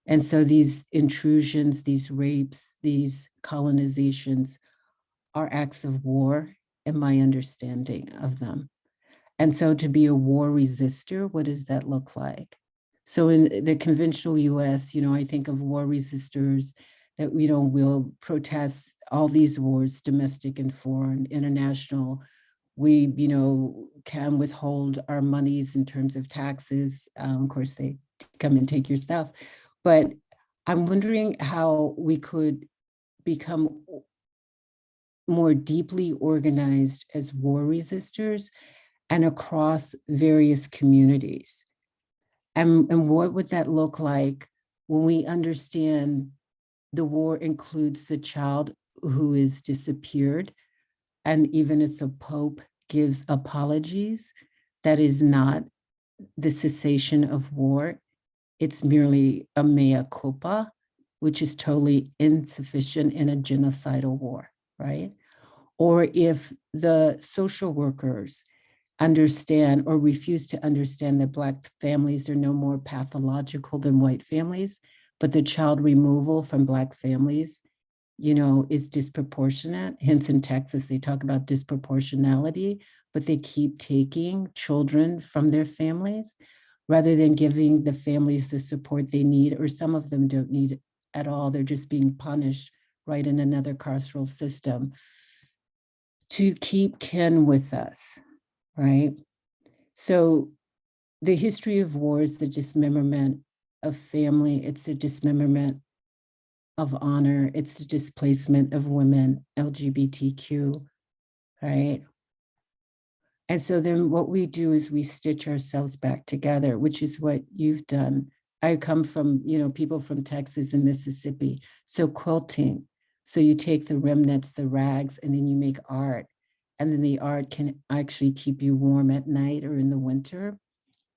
And so these intrusions, these rapes, these colonizations are acts of war, in my understanding of them. And so to be a war resistor, what does that look like? So in the conventional US, I think of war resistors that, will protest all these wars, domestic and foreign, international. We, can withhold our monies in terms of taxes. Of course, they come and take your stuff. But I'm wondering how we could become more deeply organized as war resistors and across various communities. And what would that look like when we understand the war includes the child who is disappeared, and even if the Pope gives apologies, that is not the cessation of war. It's merely a mea culpa, which is totally insufficient in a genocidal war, right? Or if the social workers understand or refuse to understand that Black families are no more pathological than white families, but the child removal from Black families, is disproportionate. Hence in Texas, they talk about disproportionality, but they keep taking children from their families rather than giving the families the support they need, or some of them don't need at all. They're just being punished right in another carceral system to keep kin with us, right? So the history of war is the dismemberment of family. It's a dismemberment of honor. It's the displacement of women, LGBTQ, right? And so then what we do is we stitch ourselves back together, which is what you've done. I come from, people from Texas and Mississippi. So quilting. So you take the remnants, the rags, and then you make art. And then the art can actually keep you warm at night or in the winter.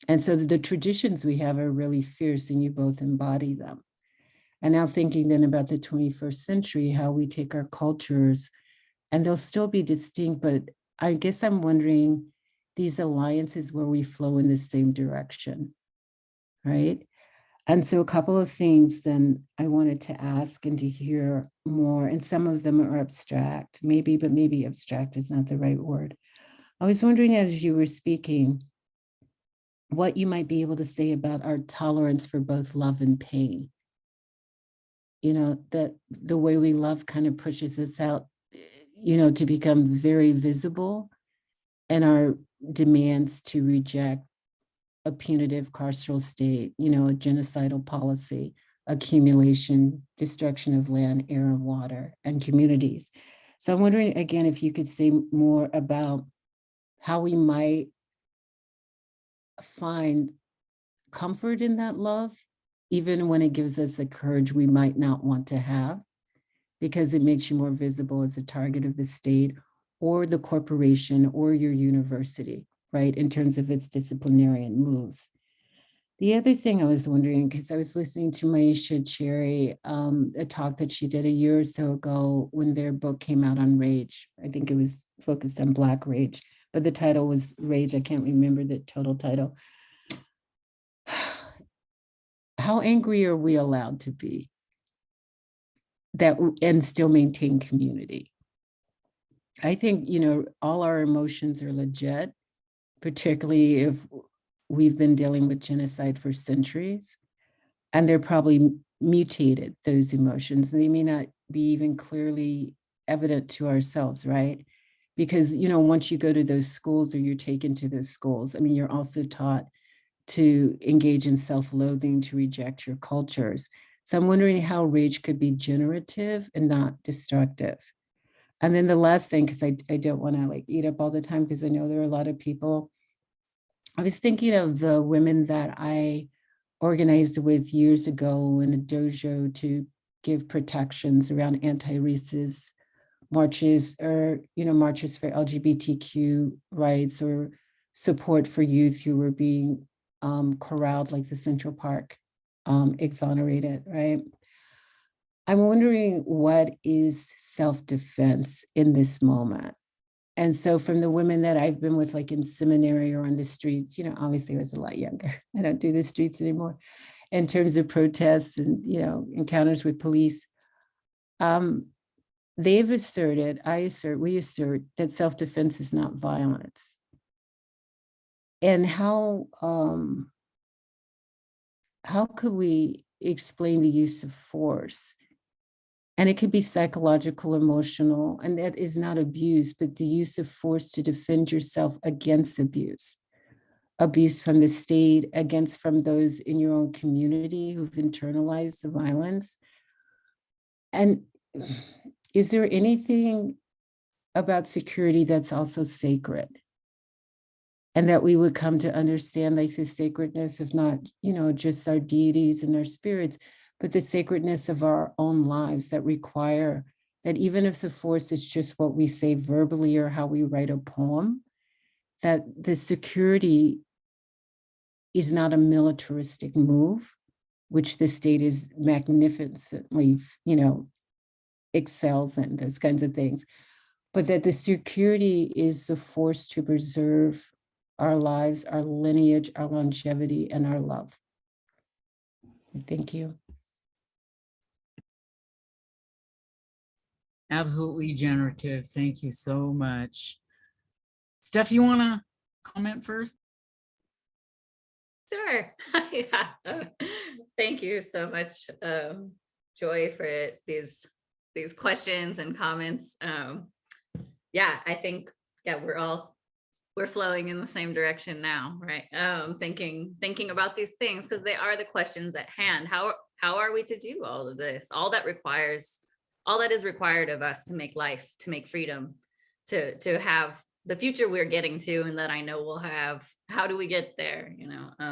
And so the traditions we have are really fierce, and you both embody them. And now thinking then about the 21st century, how we take our cultures, and they'll still be distinct, but I guess I'm wondering these alliances where we flow in the same direction, right? And so a couple of things then I wanted to ask and to hear more, and some of them are abstract, maybe, but maybe abstract is not the right word. I was wondering as you were speaking, what you might be able to say about our tolerance for both love and pain. That the way we love kind of pushes us out, to become very visible, and our demands to reject a punitive carceral state, a genocidal policy, accumulation, destruction of land, air, and water, and communities. So I'm wondering, again, if you could say more about how we might find comfort in that love, even when it gives us a courage we might not want to have, because it makes you more visible as a target of the state or the corporation or your university, right, in terms of its disciplinarian moves. The other thing I was wondering, because I was listening to Maisha Cherry, a talk that she did a year or so ago when their book came out on rage. I think it was focused on Black rage, but the title was Rage. I can't remember the total title. How angry are we allowed to be and still maintain community? I think, all our emotions are legit, particularly if we've been dealing with genocide for centuries, and they're probably mutated, those emotions. They may not be even clearly evident to ourselves, right? Because, once you go to those schools or you're taken to those schools, you're also taught to engage in self-loathing, to reject your cultures. So I'm wondering how rage could be generative and not destructive. And then the last thing, because I don't want to eat up all the time, because I know there are a lot of people. I was thinking of the women that I organized with years ago in a dojo to give protections around anti-racist marches, or marches for LGBTQ rights, or support for youth who were being corralled, like the Central Park exonerated, right? I'm wondering, what is self-defense in this moment? And so from the women that I've been with, like in seminary or on the streets, obviously I was a lot younger. I don't do the streets anymore. In terms of protests and, encounters with police, they've asserted, we assert that self-defense is not violence. And how could we explain the use of force? And it could be psychological, emotional, and that is not abuse, but the use of force to defend yourself against abuse from the state, from those in your own community who've internalized the violence. And is there anything about security that's also sacred? And that we would come to understand, like, the sacredness of not, just our deities and our spirits, but the sacredness of our own lives that require that even if the force is just what we say verbally or how we write a poem, that the security is not a militaristic move, which the state is magnificently, excels in, those kinds of things, but that the security is the force to preserve our lives, our lineage, our longevity, and our love. Thank you. Absolutely generative. Thank you so much. Steph, you want to comment first? Sure. Yeah. Thank you so much, Joy, for these questions and comments. Yeah, I think we're flowing in the same direction now, right? Thinking about these things because they are the questions at hand. How are we to do all of this? All that is required of us to make life, to make freedom, to have the future we're getting to, and that I know we'll have. How do we get there?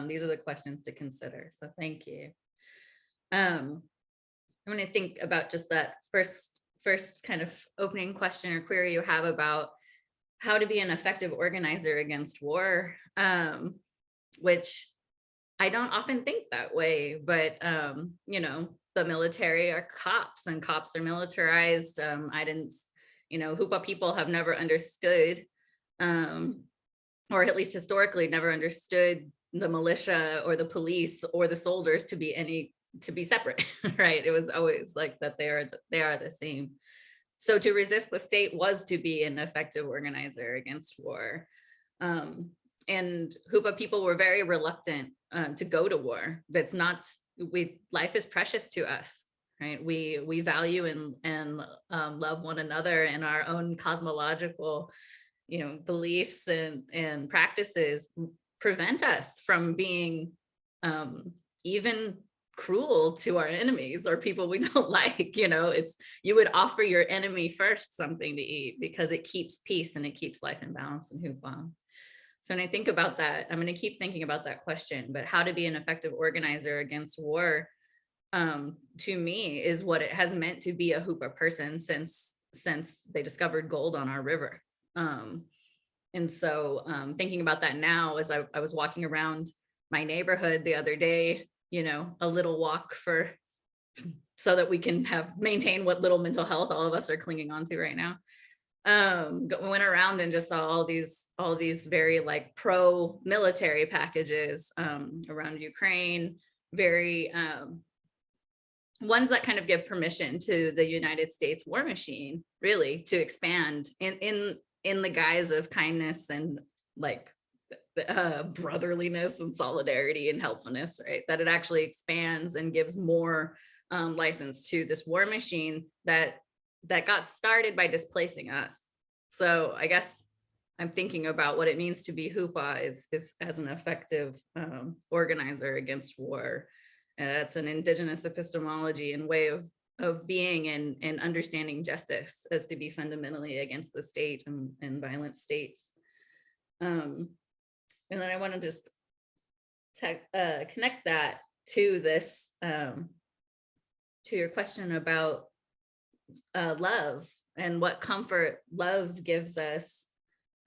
These are the questions to consider. So thank you. I'm going to think about just that first kind of opening question or query you have about how to be an effective organizer against war, which I don't often think that way, but the military are cops and cops are militarized. Hoopa people have never understood, or at least historically never understood, the militia or the police or the soldiers to be separate, right? It was always like that they are the same. So to resist the state was to be an effective organizer against war. And Hoopa people were very reluctant to go to war. Life is precious to us, right? We value and love one another, and our own cosmological, beliefs and practices prevent us from being even cruel to our enemies or people we don't like. You would offer your enemy first something to eat because it keeps peace and it keeps life in balance in Hoopa. So when I think about that, I'm going to keep thinking about that question, but how to be an effective organizer against war, to me, is what it has meant to be a Hoopa person since they discovered gold on our river. And so thinking about that now, as I was walking around my neighborhood the other day, a little walk so that we can maintain what little mental health all of us are clinging on to right now. Went around and just saw all these very like pro-military packages around Ukraine, very ones that kind of give permission to the United States war machine really to expand in the guise of kindness and like brotherliness and solidarity and helpfulness, right? That it actually expands and gives more license to this war machine that got started by displacing us. So I guess I'm thinking about what it means to be Hoopa is as an effective organizer against war. And that's an Indigenous epistemology and way of being and understanding justice as to be fundamentally against the state and violent states. And then I want to just connect that to this, to your question about love and what comfort love gives us,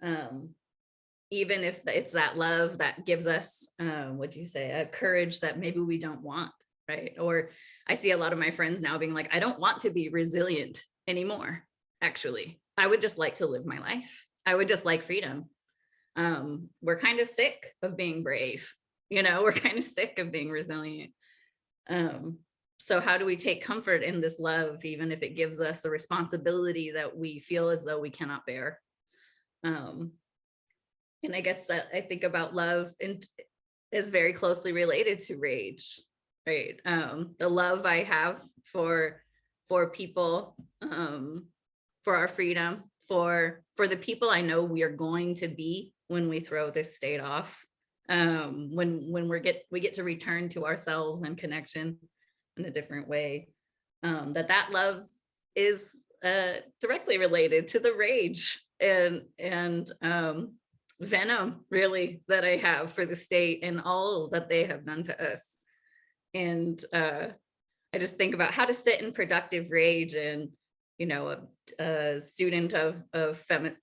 even if it's that love that gives us, a courage that maybe we don't want, right? Or I see a lot of my friends now being like, I don't want to be resilient anymore, actually. I would just like to live my life. I would just like freedom. We're kind of sick of being brave, we're kind of sick of being resilient. So how do we take comfort in this love, even if it gives us a responsibility that we feel as though we cannot bear? And I guess that I think about love and is very closely related to rage, right? The love I have for people, for our freedom, for the people I know we are going to be when we throw this state off, when we get to return to ourselves and connection in a different way, that love is directly related to the rage and venom, really, that I have for the state and all that they have done to us. And I just think about how to sit in productive rage, and a student of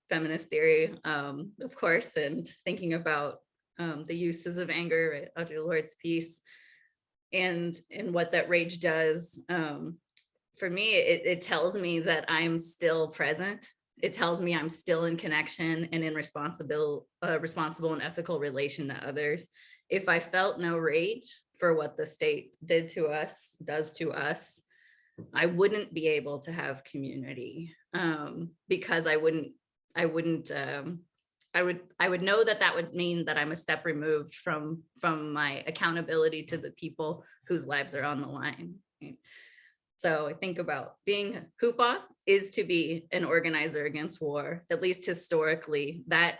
feminist theory, of course, and thinking about the uses of anger, right, Audre Lorde's piece, and what that rage does. For me, it tells me that I'm still present it tells me I'm still in connection and in responsible and ethical relation to others. If I felt no rage for what the state did to us, does to us, I wouldn't be able to have community, because I would know that that would mean that I'm a step removed from my accountability to the people whose lives are on the line. Right? So I think about being Hoopa is to be an organizer against war, at least historically. That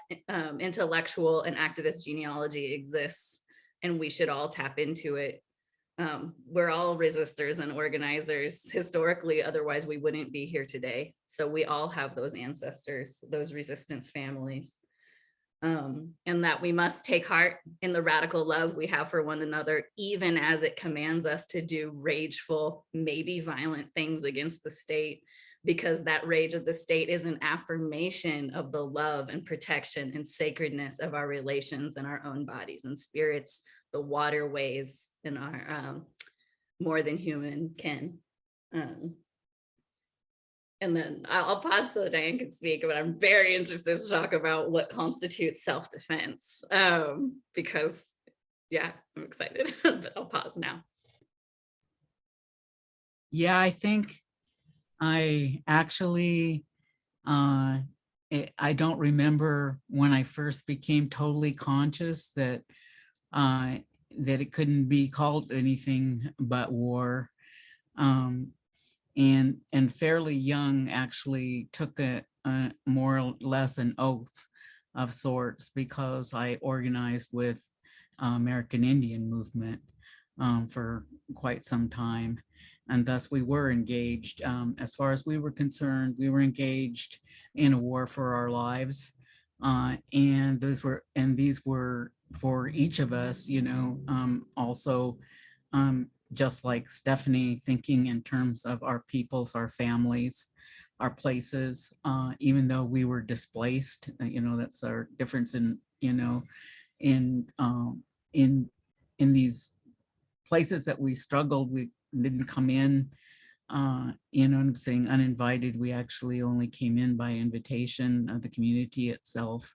intellectual and activist genealogy exists, and we should all tap into it. We're all resistors and organizers historically, otherwise we wouldn't be here today. So we all have those ancestors, those resistance families. And that we must take heart in the radical love we have for one another, even as it commands us to do rageful, maybe violent things against the state, because that rage of the state is an affirmation of the love and protection and sacredness of our relations and our own bodies and spirits, the waterways in our more than human kin. And then I'll pause so Diane can speak, but I'm very interested to talk about what constitutes self-defense, because yeah, I'm excited, but I'll pause now. Yeah, I think I actually, I don't remember when I first became totally conscious that that it couldn't be called anything but war. And fairly young actually took a more or less an oath of sorts, because I organized with American Indian movement for quite some time. And thus we were engaged, as far as we were concerned, we were engaged in a war for our lives. And these were for each of us, you know, also just like Stephanie, thinking in terms of our peoples, our families, our places, even though we were displaced, you know, that's our difference in, you know, in these places that we struggled, we didn't come in, you know, I'm saying uninvited. We actually only came in by invitation of the community itself.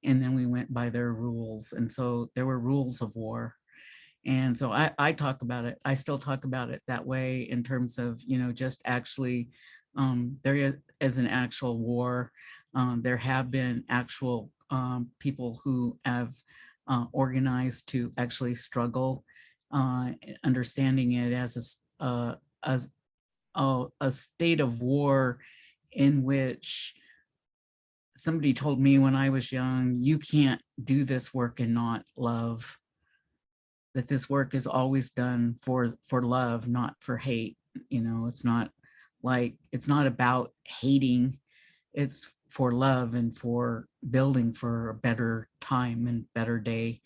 And then we went by their rules. And so there were rules of war. And so I talk about it. I still talk about it that way in terms of, you know, just actually there is an actual war. There have been actual people who have organized to actually struggle, understanding it as a state of war in which somebody told me when I was young, you can't do this work and not love. That this work is always done for love, not for hate. You know, it's not about hating, it's for love and for building for a better time and better day.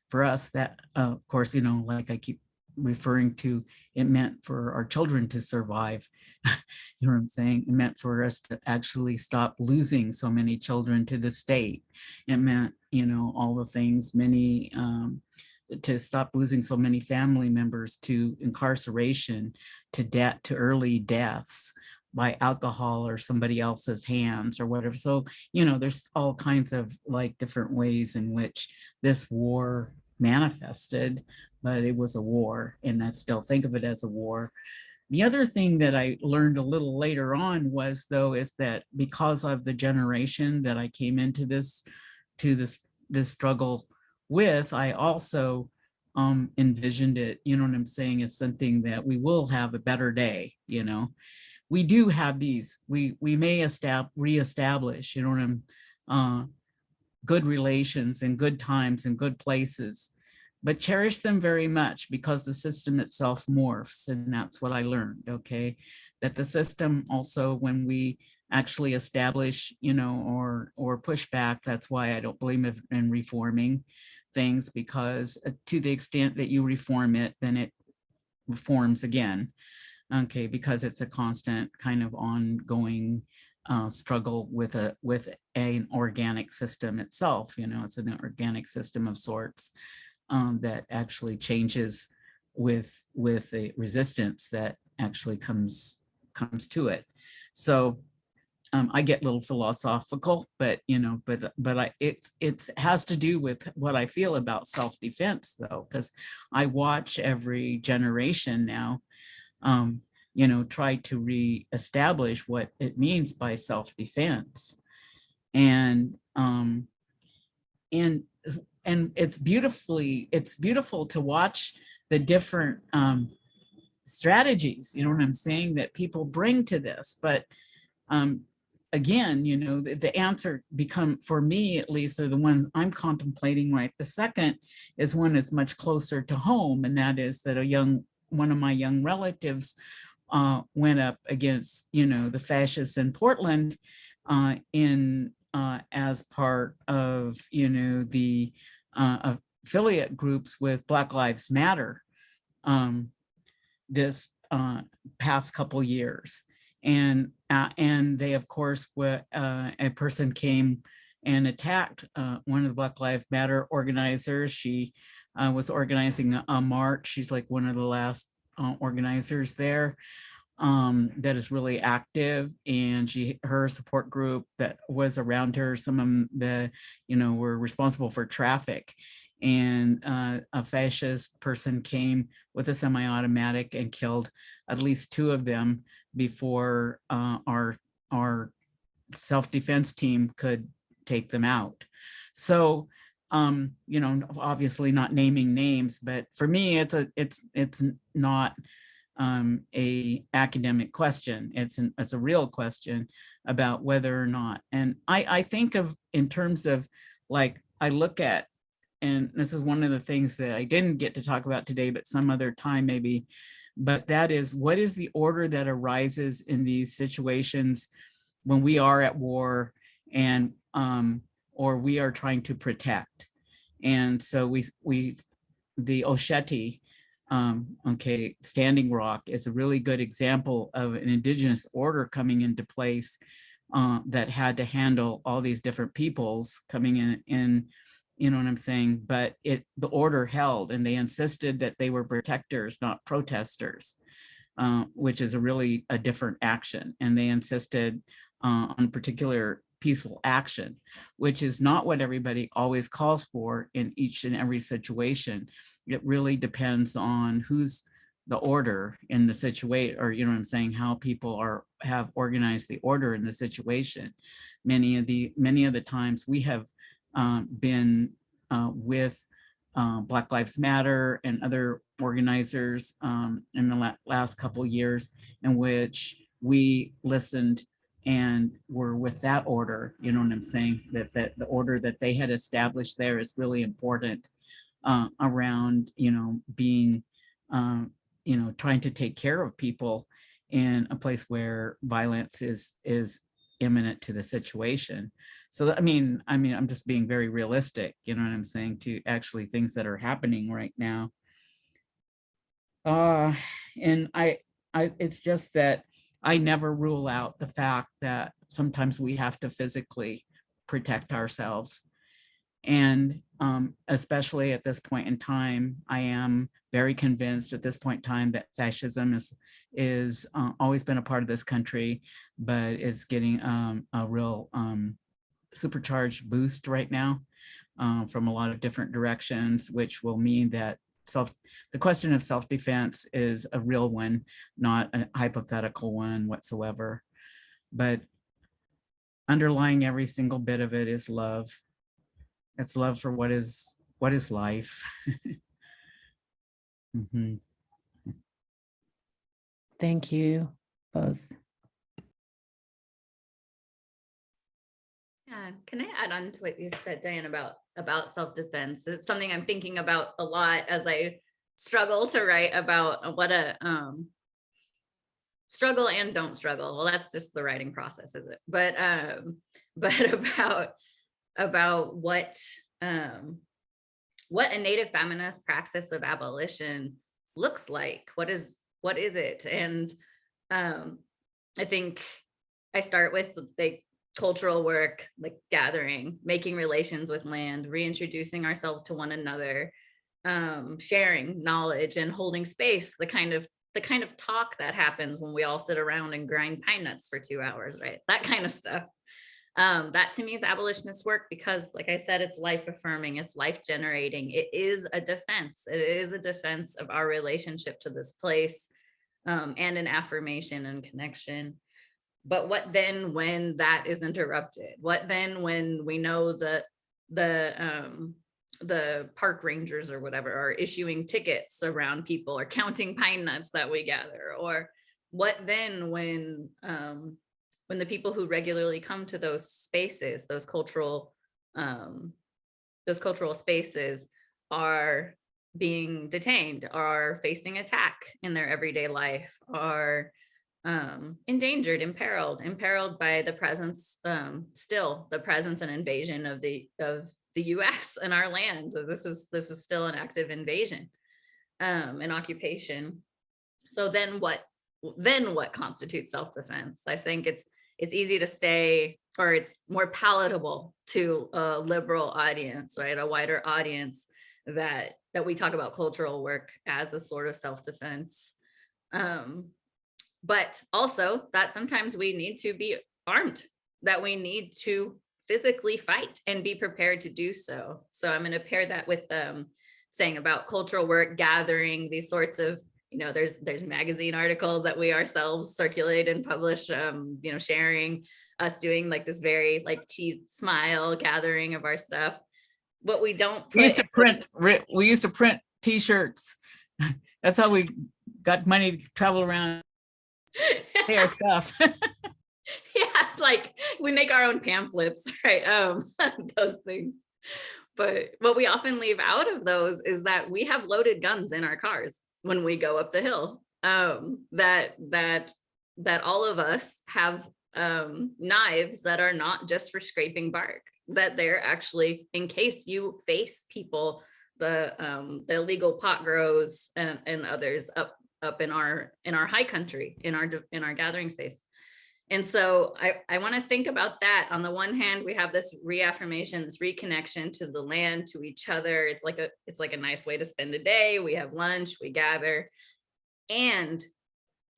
For us, that of course, you know, like I keep referring to, it meant for our children to survive. You know what I'm saying? It meant for us to actually stop losing so many children to the state. It meant, you know, all the things, many to stop losing so many family members to incarceration, to debt, to early deaths by alcohol or somebody else's hands or whatever. So, you know, there's all kinds of like different ways in which this war manifested, but it was a war, and I still think of it as a war. The other thing that I learned a little later on was, though, is that because of the generation that I came into this struggle with, I also envisioned it, you know what I'm saying, as something that we will have a better day. You know, we do have these, we may reestablish, you know what I'm, good relations and good times and good places, but cherish them very much, because the system itself morphs. And that's what I learned, okay, that the system also, when we actually establish, you know, or push back, that's why I don't believe in reforming things, because to the extent that you reform it, then it reforms again, okay, because it's a constant kind of ongoing struggle with an organic system itself. You know, it's an organic system of sorts that actually changes with a resistance that actually comes to it. So I get a little philosophical, but it has to do with what I feel about self-defense, though, because I watch every generation now, try to reestablish what it means by self-defense, and it's beautiful to watch the different strategies, you know what I'm saying, that people bring to this, but again, the answer for me at least, are the ones I'm contemplating right the second, is one is much closer to home, and that is that one of my young relatives went up against, the fascists in Portland as part of, the affiliate groups with Black Lives Matter this past couple years. And they, of course, a person came and attacked one of the Black Lives Matter organizers. She was organizing a march. She's like one of the last organizers there that is really active, and her support group that was around her, some of them were responsible for traffic. And a fascist person came with a semi-automatic and killed at least 2 of them before our self-defense team could take them out. So, obviously not naming names, but for me, it's not a academic question. It's a real question about whether or not. And I think of in terms of, like, I look at, and this is one of the things that I didn't get to talk about today, but some other time maybe, but that is, what is the order that arises in these situations when we are at war and or we are trying to protect? And so the Osheti, Standing Rock is a really good example of an Indigenous order coming into place that had to handle all these different peoples coming in, you know what I'm saying? But the order held, and they insisted that they were protectors, not protesters, which is a different action. And they insisted on particular peaceful action, which is not what everybody always calls for in each and every situation. It really depends on who's the order in the situation, or you know what I'm saying, how people have organized the order in the situation. Many of the times we have been with Black Lives Matter and other organizers in the last couple of years, in which we listened and were with that order. You know what I'm saying, that the order that they had established there is really important around being trying to take care of people in a place where violence is imminent to the situation. So I mean I'm just being very realistic, you know what I'm saying, to actually things that are happening right now. And I it's just that I never rule out the fact that sometimes we have to physically protect ourselves. And especially at this point in time, I am very convinced at this point in time that fascism is always been a part of this country, but is getting a real supercharged boost right now from a lot of different directions, which will mean that the question of self-defense is a real one, not a hypothetical one whatsoever. But underlying every single bit of it is love. It's love for what is life. Mm-hmm. Thank you both. Yeah, can I add on to what you said, Diane, about self-defense? It's something I'm thinking about a lot as I struggle to write about what a struggle and don't struggle. Well, that's just the writing process, is it? But about what a Native feminist praxis of abolition looks like. What is it? And I think I start with the cultural work, like gathering, making relations with land, reintroducing ourselves to one another, sharing knowledge and holding space, the kind of the kind of talk that happens when we all sit around and grind pine nuts for 2 hours, right? That kind of stuff. That to me is abolitionist work, because like I said, it's life affirming, it's life generating. It is a defense. It is a defense of our relationship to this place, and an affirmation and connection. But what then when that is interrupted? What then when we know that the park rangers or whatever are issuing tickets around people or counting pine nuts that we gather? Or what then when the people who regularly come to those spaces, those cultural spaces, are being detained, are facing attack in their everyday life, are endangered, imperiled by the presence, still the presence and invasion of the US and our land. So this is still an active invasion, an occupation. So then what constitutes self-defense? I think it's easy to stay, or it's more palatable to a liberal audience, right? A wider audience, that we talk about cultural work as a sort of self-defense. But also that sometimes we need to be armed, that we need to physically fight and be prepared to do so. So I'm going to pair that with saying about cultural work, gathering these sorts of, there's magazine articles that we ourselves circulate and publish, sharing us doing like this very like cheese smile gathering of our stuff. What we don't we used to print t-shirts. That's how we got money to travel around, pay our stuff. Yeah, like we make our own pamphlets, right? Those things. But what we often leave out of those is that we have loaded guns in our cars when we go up the hill. That all of us have knives that are not just for scraping bark, that they're actually in case you face people, the illegal pot grows and others up in our high country, in our gathering space. And so I want to think about that. On the one hand, we have this reaffirmation, this reconnection to the land, to each other. It's like a nice way to spend a day. We have lunch, we gather, and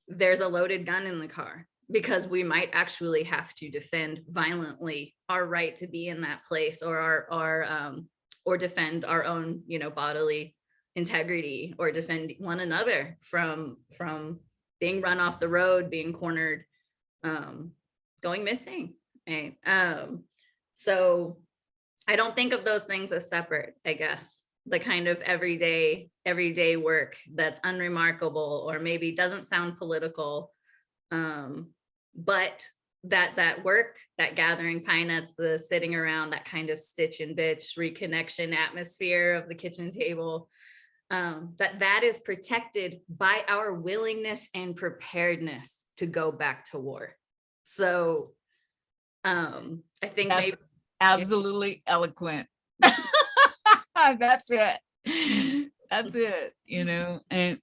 there's a loaded gun in the car, because we might actually have to defend violently our right to be in that place, or or defend our own, bodily integrity, or defend one another from being run off the road, being cornered, going missing, right? So I don't think of those things as separate, I guess. The kind of everyday work that's unremarkable, or maybe doesn't sound political, but that work, that gathering pine nuts, the sitting around, that kind of stitch and bitch reconnection atmosphere of the kitchen table, that is protected by our willingness and preparedness to go back to war. So I think That's maybe absolutely eloquent. That's it. That's it, and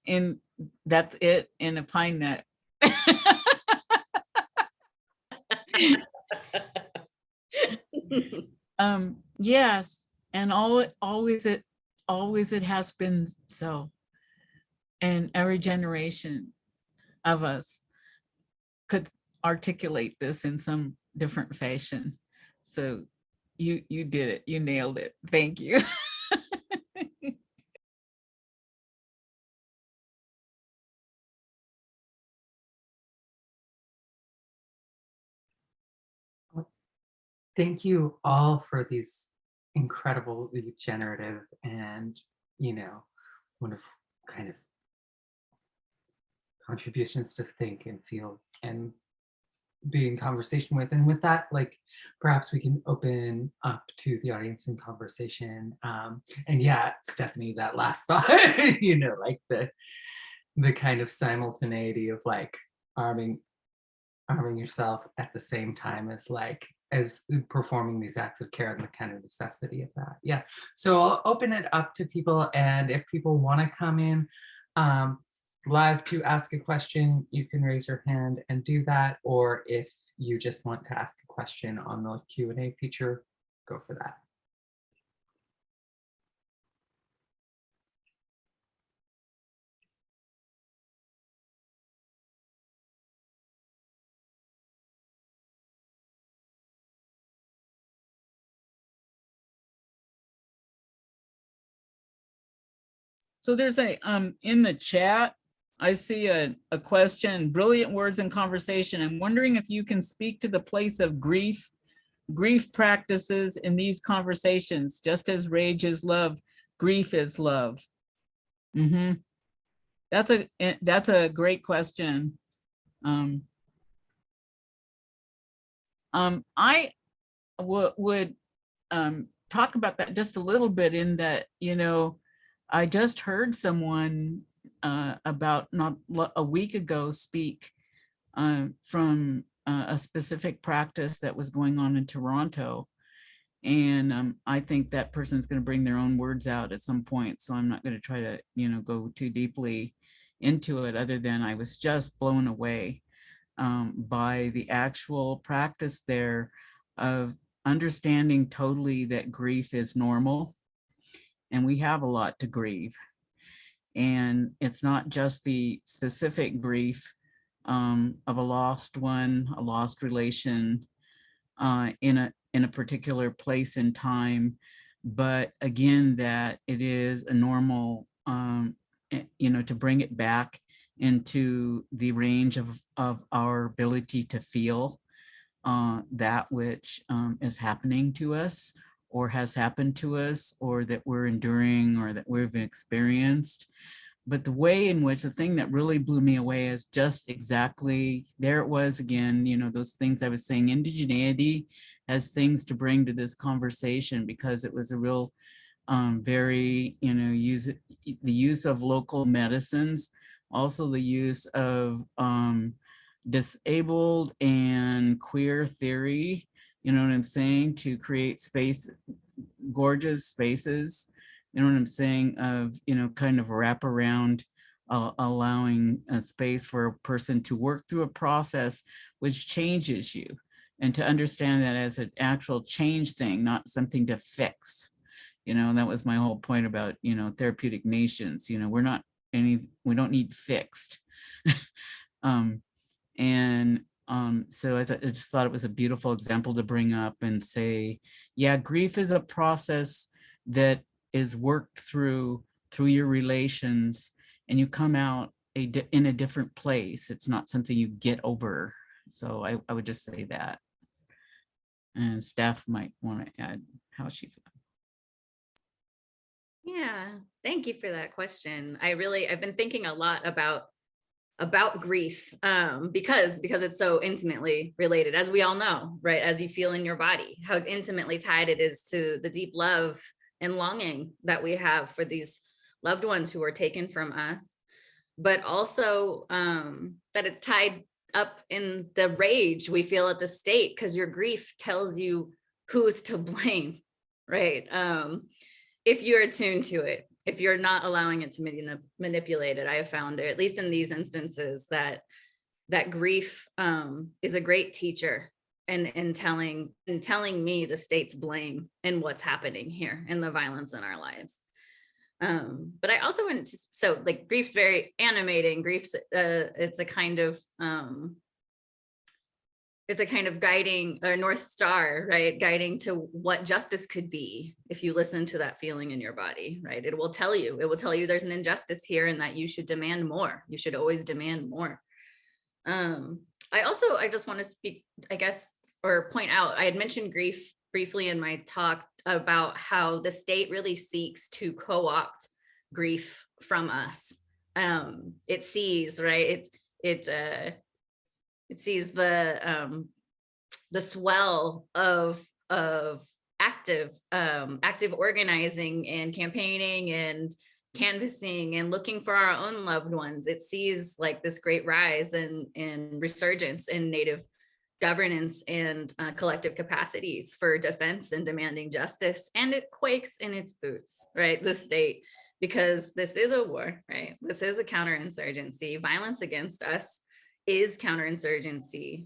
that's it in a pine nut. Yes, and always it has been so. And every generation of us could articulate this in some different fashion. So you did it. You nailed it. Thank you. Thank you all for these incredibly generative and, wonderful kind of contributions to think and feel and be in conversation with. And with that, perhaps we can open up to the audience in conversation. And yeah, Stephanie, that last thought, the kind of simultaneity of arming yourself at the same time as performing these acts of care, and the kind of necessity of that. Yeah. So I'll open it up to people, and if people want to come in live to ask a question, you can raise your hand and do that. Or if you just want to ask a question on the Q&A feature, go for that. So there's a, in the chat, I see a question, brilliant words in conversation. I'm wondering if you can speak to the place of grief practices in these conversations, just as rage is love, grief is love. That's a great question. I would talk about that just a little bit in that, you know, I just heard someone about not a week ago speak from a specific practice that was going on in Toronto. And I think that person's going to bring their own words out at some point. So I'm not going to try to, you know, go too deeply into it, other than I was just blown away by the actual practice there of understanding totally that grief is normal. And we have a lot to grieve. And it's not just the specific grief of a lost one, a lost relation in a particular place and time, but again, that it is a normal, you know, to bring it back into the range of our ability to feel that which is happening to us, or has happened to us, or that we're enduring, or that we've experienced. But the way in which, the thing that really blew me away is just exactly, there it was again, you know, those things I was saying, indigeneity has things to bring to this conversation, because it was a real, very, you know, the use of local medicines, also the use of disabled and queer theory, you know what I'm saying, to create space, gorgeous spaces, you know what I'm saying, of, you know, kind of wrap around, allowing a space for a person to work through a process which changes you, and to understand that as an actual change thing, not something to fix. You know, that was my whole point about, you know, therapeutic nations, you know, we don't need fixed. So I just thought it was a beautiful example to bring up and say, yeah, grief is a process that is worked through your relations, and you come out in a different place. It's not something you get over. So I would just say that. And staff might want to add how she feels. Yeah, thank you for that question. I've been thinking a lot about grief because it's so intimately related, as we all know, right? As you feel in your body, how intimately tied it is to the deep love and longing that we have for these loved ones who are taken from us, but also that it's tied up in the rage we feel at the state, because your grief tells you who's to blame, right? If you're attuned to it, if you're not allowing it to be manipulated. I have found, at least in these instances, that grief is a great teacher in telling me the state's blame and what's happening here and the violence in our lives. But I also went to, so like grief's very animating. Grief's it's a kind of guiding, or North Star, right? Guiding to what justice could be if you listen to that feeling in your body, right? It will tell you there's an injustice here and that you should demand more. You should always demand more. I just want to speak, I guess, or point out, I had mentioned grief briefly in my talk about how the state really seeks to co-opt grief from us. It sees, right? It sees the swell of active organizing and campaigning and canvassing and looking for our own loved ones. It sees like this great rise in resurgence in Native governance and collective capacities for defense and demanding justice. And it quakes in its boots, right? The state, because this is a war, right? This is a counterinsurgency. Violence against us is counterinsurgency,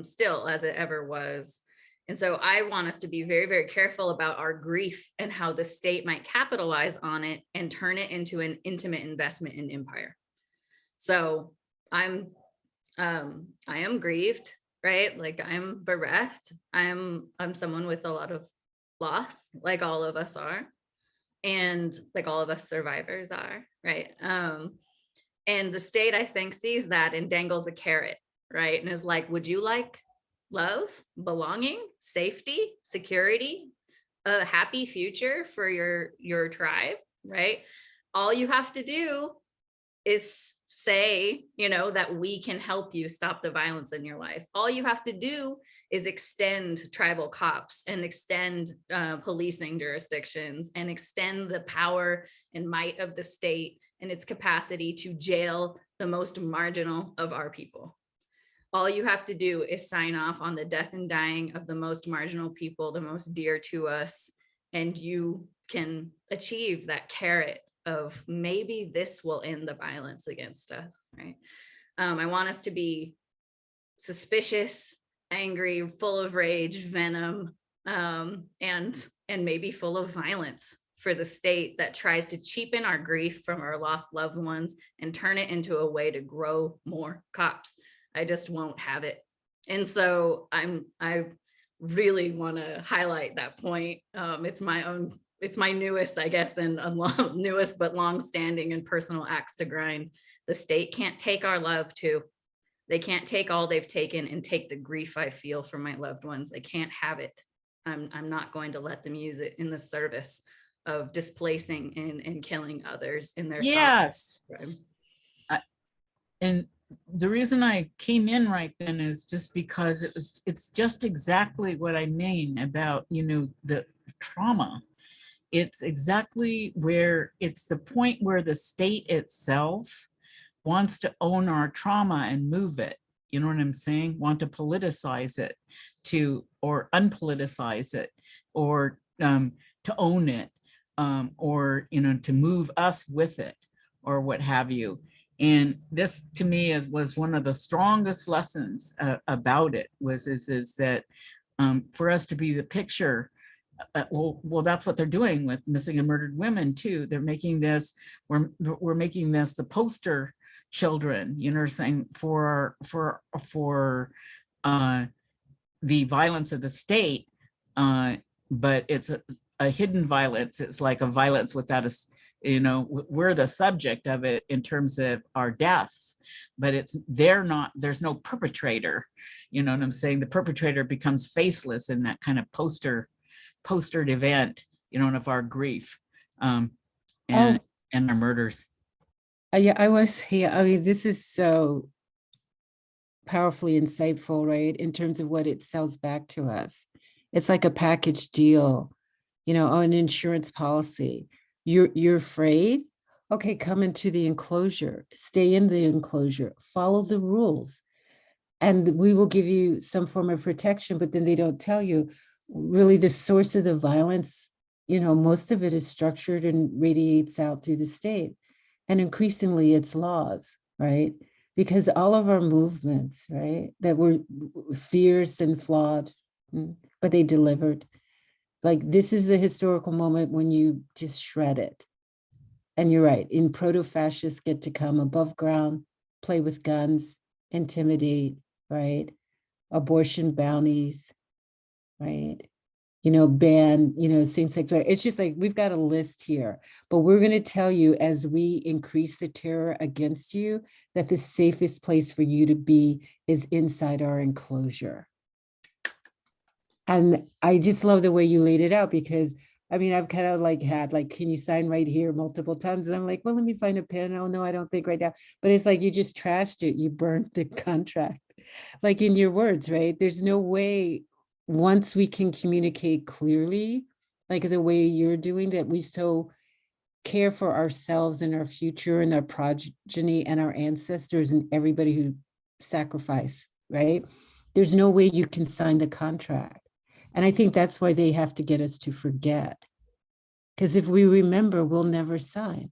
still, as it ever was. And so I want us to be very, very careful about our grief and how the state might capitalize on it and turn it into an intimate investment in empire. So I am grieved, right? Like I'm bereft. I'm someone with a lot of loss, like all of us are. and like all of us survivors are, right? And the state, I think, sees that and dangles a carrot, right? And is like, would you like love, belonging, safety, security, a happy future for your tribe, right? All you have to do is say, you know, that we can help you stop the violence in your life. All you have to do is extend tribal cops and extend policing jurisdictions and extend the power and might of the state and its capacity to jail the most marginal of our people. All you have to do is sign off on the death and dying of the most marginal people, the most dear to us, and you can achieve that carrot of maybe this will end the violence against us, right? I want us to be suspicious, angry, full of rage, venom, and maybe full of violence for the state that tries to cheapen our grief from our lost loved ones and turn it into a way to grow more cops. I just won't have it. And so I really want to highlight that point. It's my newest, I guess, and newest but long-standing and personal axe to grind. The state can't take our love too. They can't take all they've taken and take the grief I feel for my loved ones. They can't have it. I'm not going to let them use it in the service of displacing and killing others in their Yes. sovereignty. And the reason I came in right then is just because it's just exactly what I mean about, you know, the trauma. It's exactly where it's the point where the state itself wants to own our trauma and move it. You know what I'm saying? Want to politicize it or unpoliticize it, or to own it, or, you know, to move us with it, or what have you. And this, to me, was one of the strongest lessons about it. Is that for us to be the picture. Well, that's what they're doing with missing and murdered women too. They're making this. We're making this the poster children. You know, saying for the violence of the state, but it's a hidden violence. It's like a violence without a, you know, we're the subject of it in terms of our deaths, but there's no perpetrator. You know what I'm saying? The perpetrator becomes faceless in that kind of postered event, you know, of our grief and our murders. Yeah, I was here. I mean, this is so powerfully insightful, right? In terms of what it sells back to us. It's like a package deal, you know, an insurance policy. You're afraid? Okay, come into the enclosure, stay in the enclosure, follow the rules, and we will give you some form of protection. But then they don't tell you really the source of the violence. You know, most of it is structured and radiates out through the state, and increasingly it's laws, right? Because all of our movements, right, that were fierce and flawed, but they delivered. Like, this is a historical moment when you just shred it. And you're right, in proto-fascists get to come above ground, play with guns, intimidate, right? Abortion bounties, right? You know, ban, you know, same-sex marriage. It's just like, we've got a list here, but we're going to tell you as we increase the terror against you that the safest place for you to be is inside our enclosure. And I just love the way you laid it out, because I mean, I've kind of like had like, can you sign right here multiple times? And I'm like, well, let me find a pen. Oh no, I don't think right now. But it's like, you just trashed it. You burnt the contract. Like, in your words, right? There's no way, once we can communicate clearly, like the way you're doing, that we so care for ourselves and our future and our progeny and our ancestors and everybody who sacrificed, right? There's no way you can sign the contract. And I think that's why they have to get us to forget. Because if we remember, we'll never sign.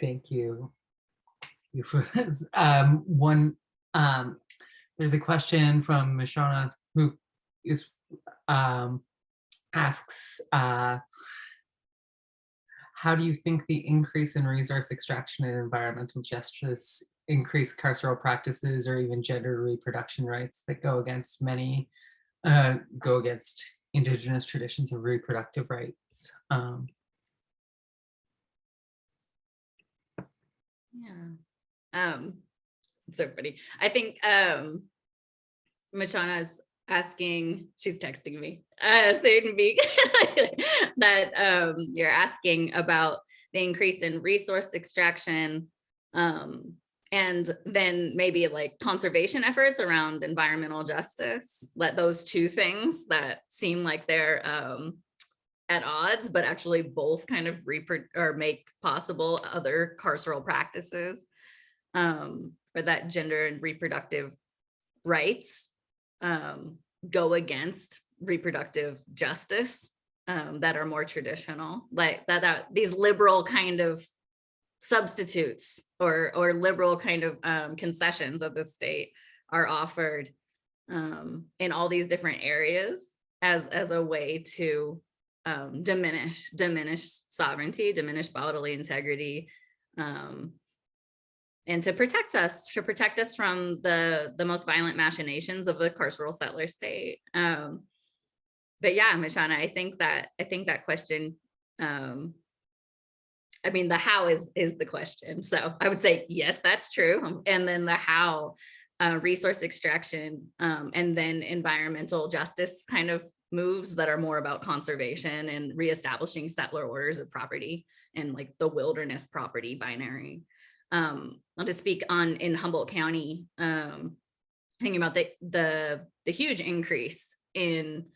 Thank you. For this. There's a question from Mishona who is asks, how do you think the increase in resource extraction and environmental justice increased carceral practices or even gender reproduction rights that go against Indigenous traditions of reproductive rights. It's so funny. I think Mashana's asking, she's texting me, soon be that you're asking about the increase in resource extraction, and then maybe like conservation efforts around environmental justice. Let those two things that seem like they're at odds, but actually both kind of make possible other carceral practices, or that gender and reproductive rights go against reproductive justice, that are more traditional, like that these liberal kind of substitutes or liberal kind of concessions of the state are offered in all these different areas as a way to diminish sovereignty, diminish bodily integrity, and to protect us from the most violent machinations of the carceral settler state. But yeah, Mashana, I think that question, I mean, the how is the question. So I would say, yes, that's true. And then the how, resource extraction, and then environmental justice kind of moves that are more about conservation and reestablishing settler orders of property and like the wilderness property binary. I'll just speak on in Humboldt County, thinking about the huge increase in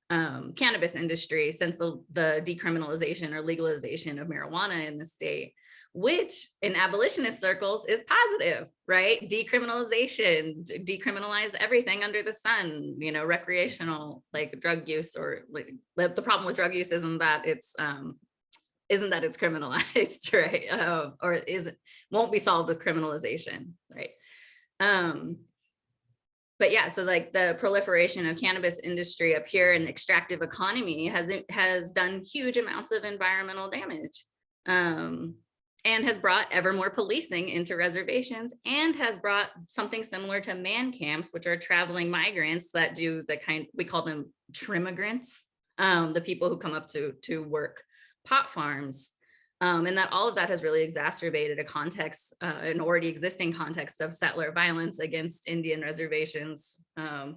cannabis industry since the decriminalization or legalization of marijuana in the state, which in abolitionist circles is positive, right? Decriminalize everything under the sun, you know, recreational, like drug use, or like the problem with drug use isn't that it's criminalized, right? Or won't be solved with criminalization, right? But yeah, so like the proliferation of cannabis industry up here in extractive economy has done huge amounts of environmental damage, and has brought ever more policing into reservations, and has brought something similar to man camps, which are traveling migrants that do the kind, we call them trimmigrants, the people who come up to work pot farms. And that all of that has really exacerbated a context, an already existing context of settler violence against Indian reservations,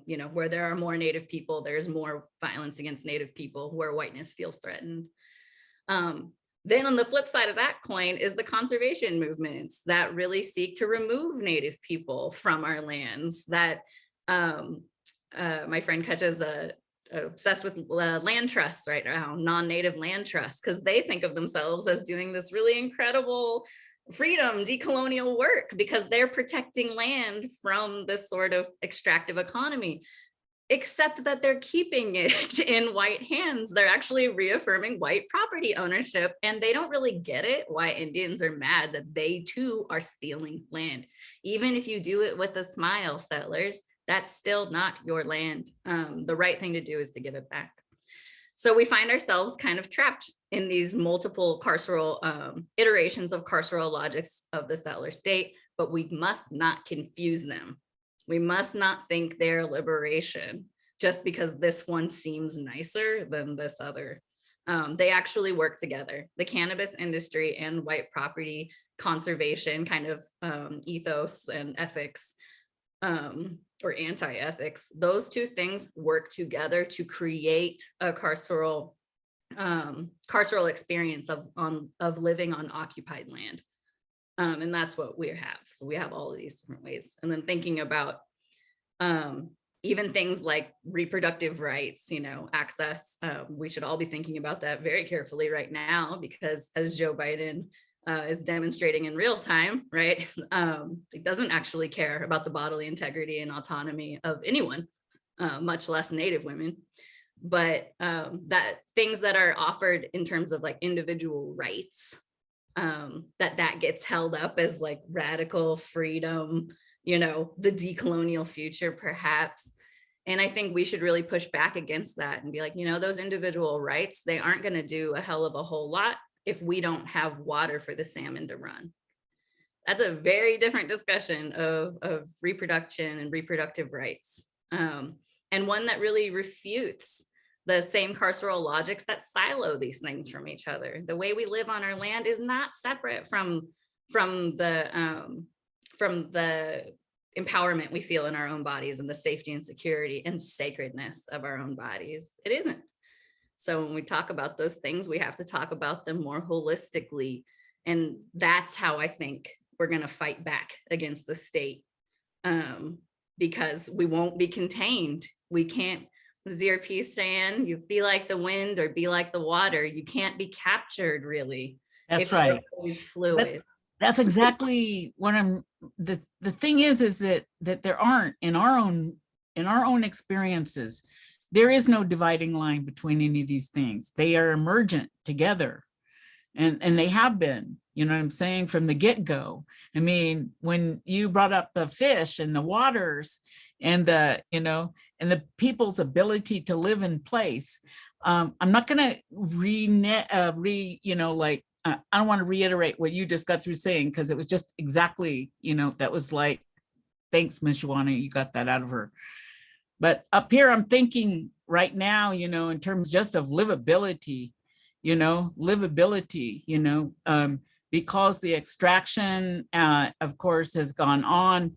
you know, where there are more Native people, there's more violence against Native people, where whiteness feels threatened. Then on the flip side of that coin is the conservation movements that really seek to remove Native people from our lands. That my friend Katja's obsessed with land trusts right now, non-native land trusts, because they think of themselves as doing this really incredible freedom decolonial work because they're protecting land from this sort of extractive economy, except that they're keeping it in white hands. They're actually reaffirming white property ownership, and they don't really get it why Indians are mad that they too are stealing land. Even if you do it with a smile, settlers, that's still not your land. The right thing to do is to give it back. So we find ourselves kind of trapped in these multiple carceral iterations of carceral logics of the settler state, but we must not confuse them. We must not think they're liberation just because this one seems nicer than this other. They actually work together. The cannabis industry and white property conservation kind of ethos and ethics, or anti-ethics, those two things work together to create a carceral experience of living on occupied land. And that's what we have. So we have all of these different ways. And then thinking about even things like reproductive rights, you know, access, we should all be thinking about that very carefully right now, because as Joe Biden is demonstrating in real time, right? It doesn't actually care about the bodily integrity and autonomy of anyone, much less Native women. But that things that are offered in terms of like individual rights, that gets held up as like radical freedom, you know, the decolonial future perhaps. And I think we should really push back against that and be like, you know, those individual rights, they aren't going to do a hell of a whole lot if we don't have water for the salmon to run. That's a very different discussion of reproduction and reproductive rights. And one that really refutes the same carceral logics that silo these things from each other. The way we live on our land is not separate from the empowerment we feel in our own bodies and the safety and security and sacredness of our own bodies. It isn't. So when we talk about those things, we have to talk about them more holistically. And that's how I think we're going to fight back against the state, because we won't be contained. We can't, ZRP saying, you be like the wind or be like the water. You can't be captured, really. That's right. It's always fluid. That's exactly what the thing is that there aren't, in our own experiences, there is no dividing line between any of these things. They are emergent together, and they have been, you know what I'm saying, from the get-go. I mean, when you brought up the fish and the waters and the, you know, and the people's ability to live in place, I'm not gonna I don't want to reiterate what you just got through saying, because it was just exactly, you know, that was like, thanks, Ms. Shawana, you got that out of her. But up here, I'm thinking right now, you know, in terms just of livability, because the extraction, of course, has gone on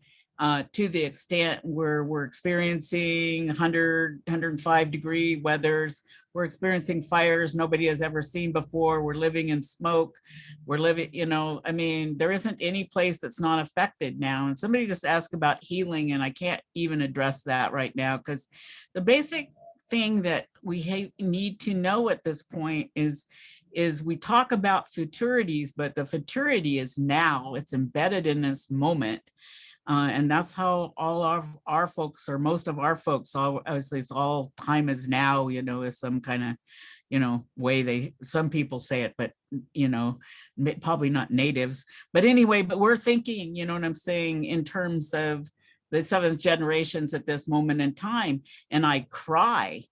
to the extent where we're experiencing 100, 105-degree weathers. We're experiencing fires nobody has ever seen before. We're living in smoke. We're living, you know, I mean, there isn't any place that's not affected now. And somebody just asked about healing, and I can't even address that right now, because the basic thing that we need to know at this point is we talk about futurities, but the futurity is now. It's embedded in this moment. And that's how all of our folks, or most of our folks, obviously it's all time is now, you know, is some kind of, you know, way some people say it, but, you know, probably not natives. But anyway, but we're thinking, you know what I'm saying, in terms of the seventh generations at this moment in time. And I cry,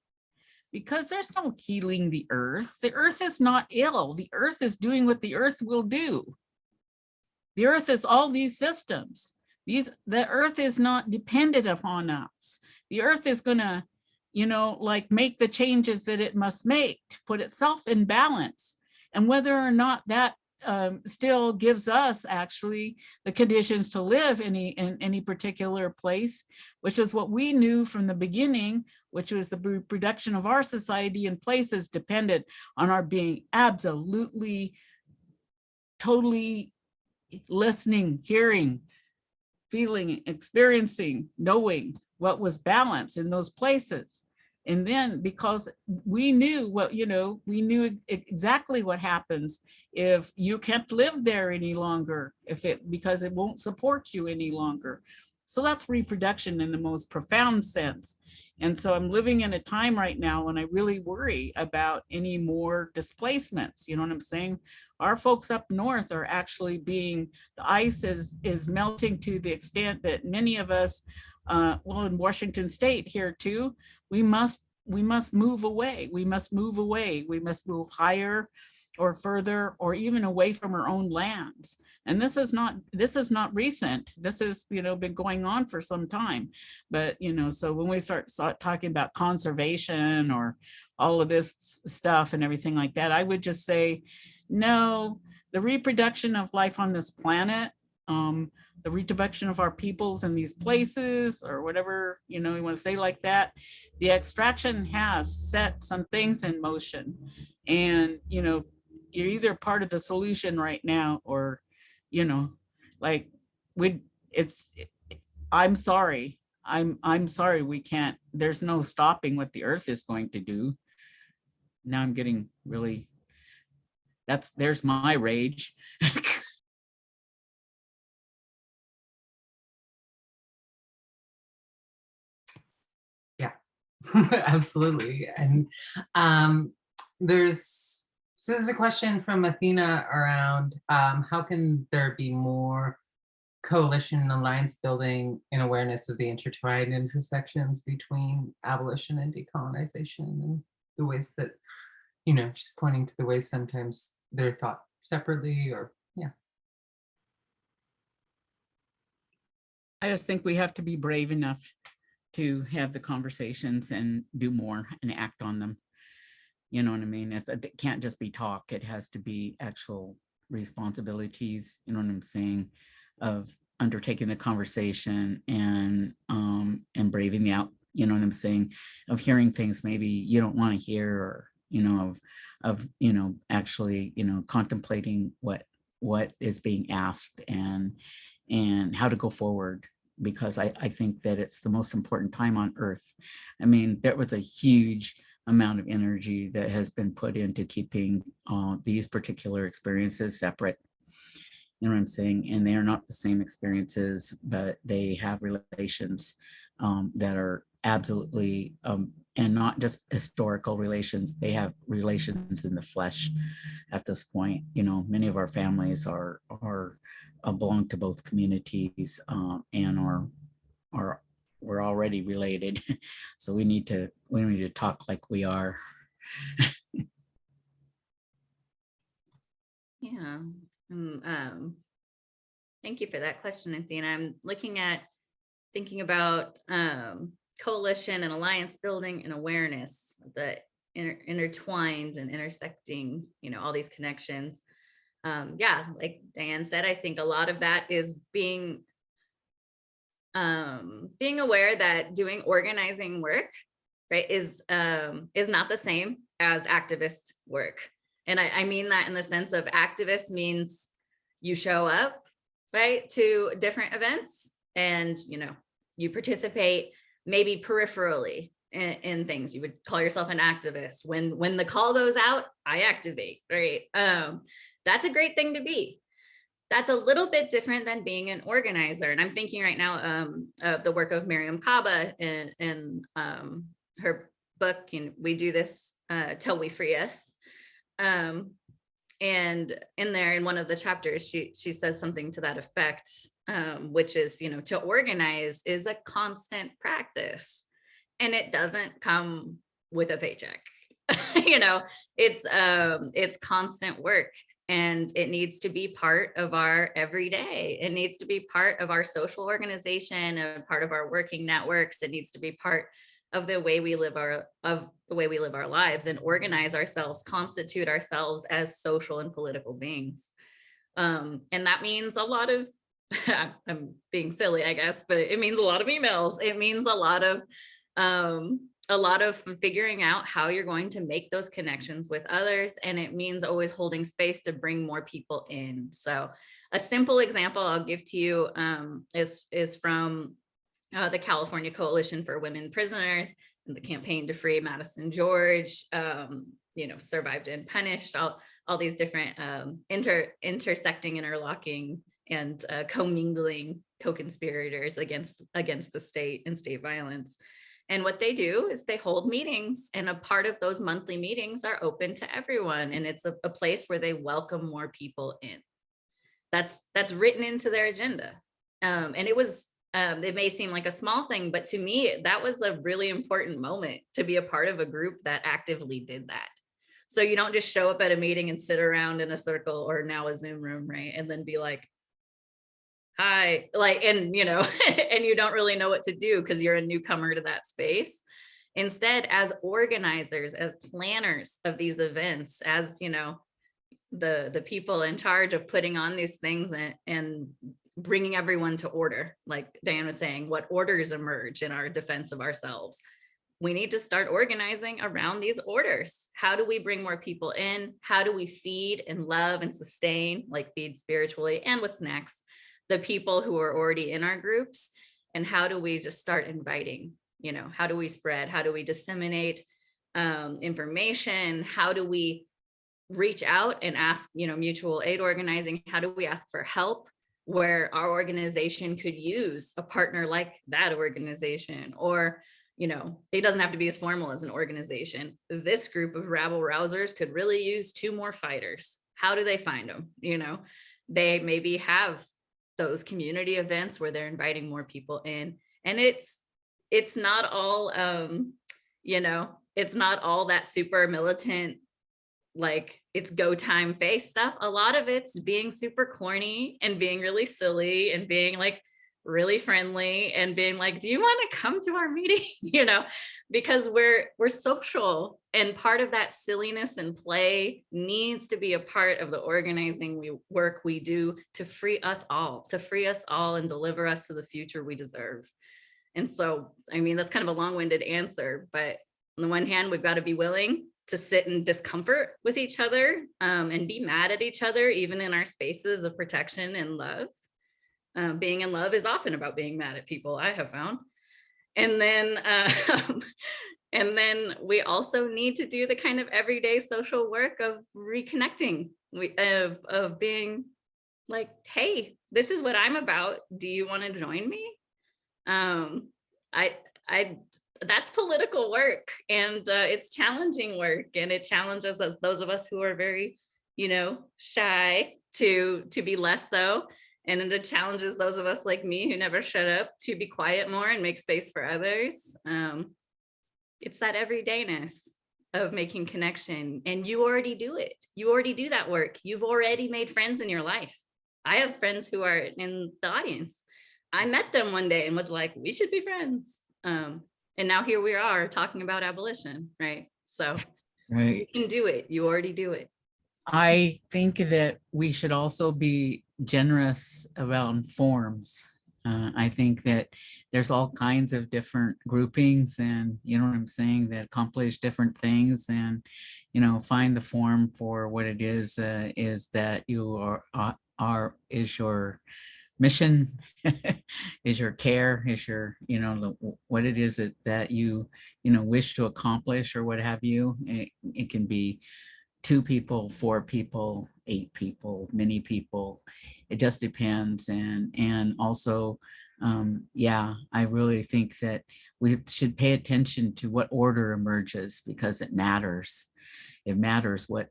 because there's no healing the earth. The earth is not ill. The earth is doing what the earth will do. The earth is all these systems. The earth is not dependent upon us. The earth is gonna, you know, like make the changes that it must make to put itself in balance. And whether or not that still gives us actually the conditions to live in any particular place, which is what we knew from the beginning, which was the reproduction of our society in places dependent on our being absolutely, totally listening, hearing, feeling, experiencing, knowing what was balance in those places. And then because we knew what, you know, we knew exactly what happens if you can't live there any longer, because it won't support you any longer. So that's reproduction in the most profound sense. And so I'm living in a time right now when I really worry about any more displacements. You know what I'm saying? Our folks up north are actually the ice is melting to the extent that many of us, well, in Washington State here too, we must move away. We must move away. We must move higher or further, or even away from our own lands. And this is not recent. This has, you know, been going on for some time. But, you know, so when we start talking about conservation or all of this stuff and everything like that, I would just say, no, the reproduction of life on this planet, the reproduction of our peoples in these places, or whatever, you know, you want to say like that, the extraction has set some things in motion. And, you know, you're either part of the solution right now, or, you know, like I'm sorry. I'm sorry, we can't, there's no stopping what the earth is going to do. Now I'm getting really, there's my rage. Yeah, absolutely. And there's a question from Athena around how can there be more coalition and alliance building in awareness of the intertwined intersections between abolition and decolonization, and the ways that, you know, she's pointing to the ways sometimes they're thought separately, or yeah. I just think we have to be brave enough to have the conversations and do more and act on them. You know what I mean? It can't just be talk. It has to be actual responsibilities, you know what I'm saying, of undertaking the conversation and braving the out, you know what I'm saying, of hearing things maybe you don't want to hear, or, you know, of you know, actually, you know, contemplating what is being asked and how to go forward, because I think that it's the most important time on earth. I mean, there was a huge amount of energy that has been put into keeping these particular experiences separate. You know what I'm saying? And they are not the same experiences, but they have relations that are absolutely, and not just historical relations, they have relations in the flesh at this point. You know, many of our families are belong to both communities and we're already related. So we need to talk like we are. Yeah. Thank you for that question, Athena. I'm thinking about coalition and alliance building and awareness that intertwined and intersecting, you know, all these connections. Yeah, like Diane said, I think a lot of that is being aware that doing organizing work, right, is not the same as activist work. And I mean that in the sense of activist means you show up, right, to different events and, you know, you participate maybe peripherally in things. You would call yourself an activist. When the call goes out, I activate, right? That's a great thing to be. That's a little bit different than being an organizer. And I'm thinking right now of the work of Miriam Kaba in her book, you know, We Do This Till We Free Us. And in there, in one of the chapters, she says something to that effect, which is, you know, to organize is a constant practice, and it doesn't come with a paycheck. You know, it's constant work, and it needs to be part of our everyday. It needs to be part of our social organization and part of our working networks. It needs to be part of the way we live our lives and organize ourselves, constitute ourselves as social and political beings. And that means a lot of, I'm being silly, I guess, but it means a lot of emails. It means a lot of figuring out how you're going to make those connections with others. And it means always holding space to bring more people in. So a simple example I'll give to you is from the California Coalition for Women Prisoners and the campaign to free Madison George, you know, survived and punished, all these different intersecting, interlocking, and commingling co-conspirators against the state and state violence. And what they do is they hold meetings, and a part of those monthly meetings are open to everyone. And it's a place where they welcome more people in. That's written into their agenda. And it may seem like a small thing, but to me, that was a really important moment to be a part of a group that actively did that. So you don't just show up at a meeting and sit around in a circle, or now a Zoom room, right? And then be like, hi, like, and, you know, and you don't really know what to do because you're a newcomer to that space. Instead, as organizers, as planners of these events, as, you know, the people in charge of putting on these things and bringing everyone to order, like Diane was saying, what orders emerge in our defense of ourselves. We need to start organizing around these orders. How do we bring more people in? How do we feed and love and sustain, like feed spiritually and with snacks, the people who are already in our groups? And how do we just start inviting, you know, how do we spread? How do we disseminate information? How do we reach out and ask, you know, mutual aid organizing? How do we ask for help where our organization could use a partner like that organization? Or, you know, it doesn't have to be as formal as an organization. This group of rabble rousers could really use 2 more fighters. How do they find them? You know, they maybe have those community events where they're inviting more people in. And it's not all, you know, it's not all that super militant, like it's go time face stuff. A lot of it's being super corny and being really silly and being like really friendly and being like, do you want to come to our meeting? You know, because we're social, and part of that silliness and play needs to be a part of the organizing work we do to free us all and deliver us to the future we deserve. And so, I mean, that's kind of a long-winded answer, but on the one hand, we've got to be willing to sit in discomfort with each other, and be mad at each other, even in our spaces of protection and love. Being in love is often about being mad at people, I have found. And then we also need to do the kind of everyday social work of reconnecting, of being like, hey, this is what I'm about. Do you want to join me? That's political work, and it's challenging work, and it challenges us, those of us who are very, shy, to be less so. And it challenges those of us like me who never shut up to be quiet more and make space for others. It's that everydayness of making connection, and you already do it. You already do that work. You've already made friends in your life. I have friends who are in the audience. I met them one day and was like, we should be friends. And now here we are talking about abolition, right? So you can do it. You already do it. I think that we should also be generous about forms. I think that there's all kinds of different groupings, and you know what I'm saying, that accomplish different things, and find the form for what it is that you is your mission, is your care, is your what it is that you wish to accomplish, or what have you. It can be 2 people, 4 people, 8 people, many people. It just depends. And also, I really think that we should pay attention to what order emerges, because it matters. It matters what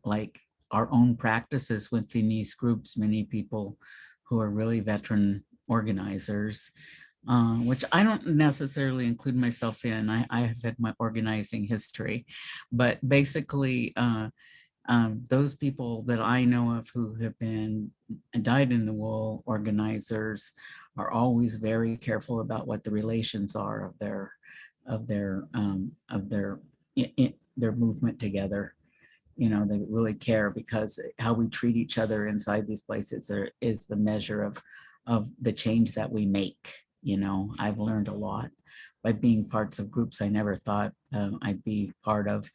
like our own practices within these groups. Many people who are really veteran organizers, which I don't necessarily include myself in. I have had my organizing history, but basically those people that I know of who have been dyed-in-the-wool organizers are always very careful about what the relations are of their movement together. They really care, because how we treat each other inside these places is the measure of the change that we make. I've learned a lot by being parts of groups I never thought I'd be part of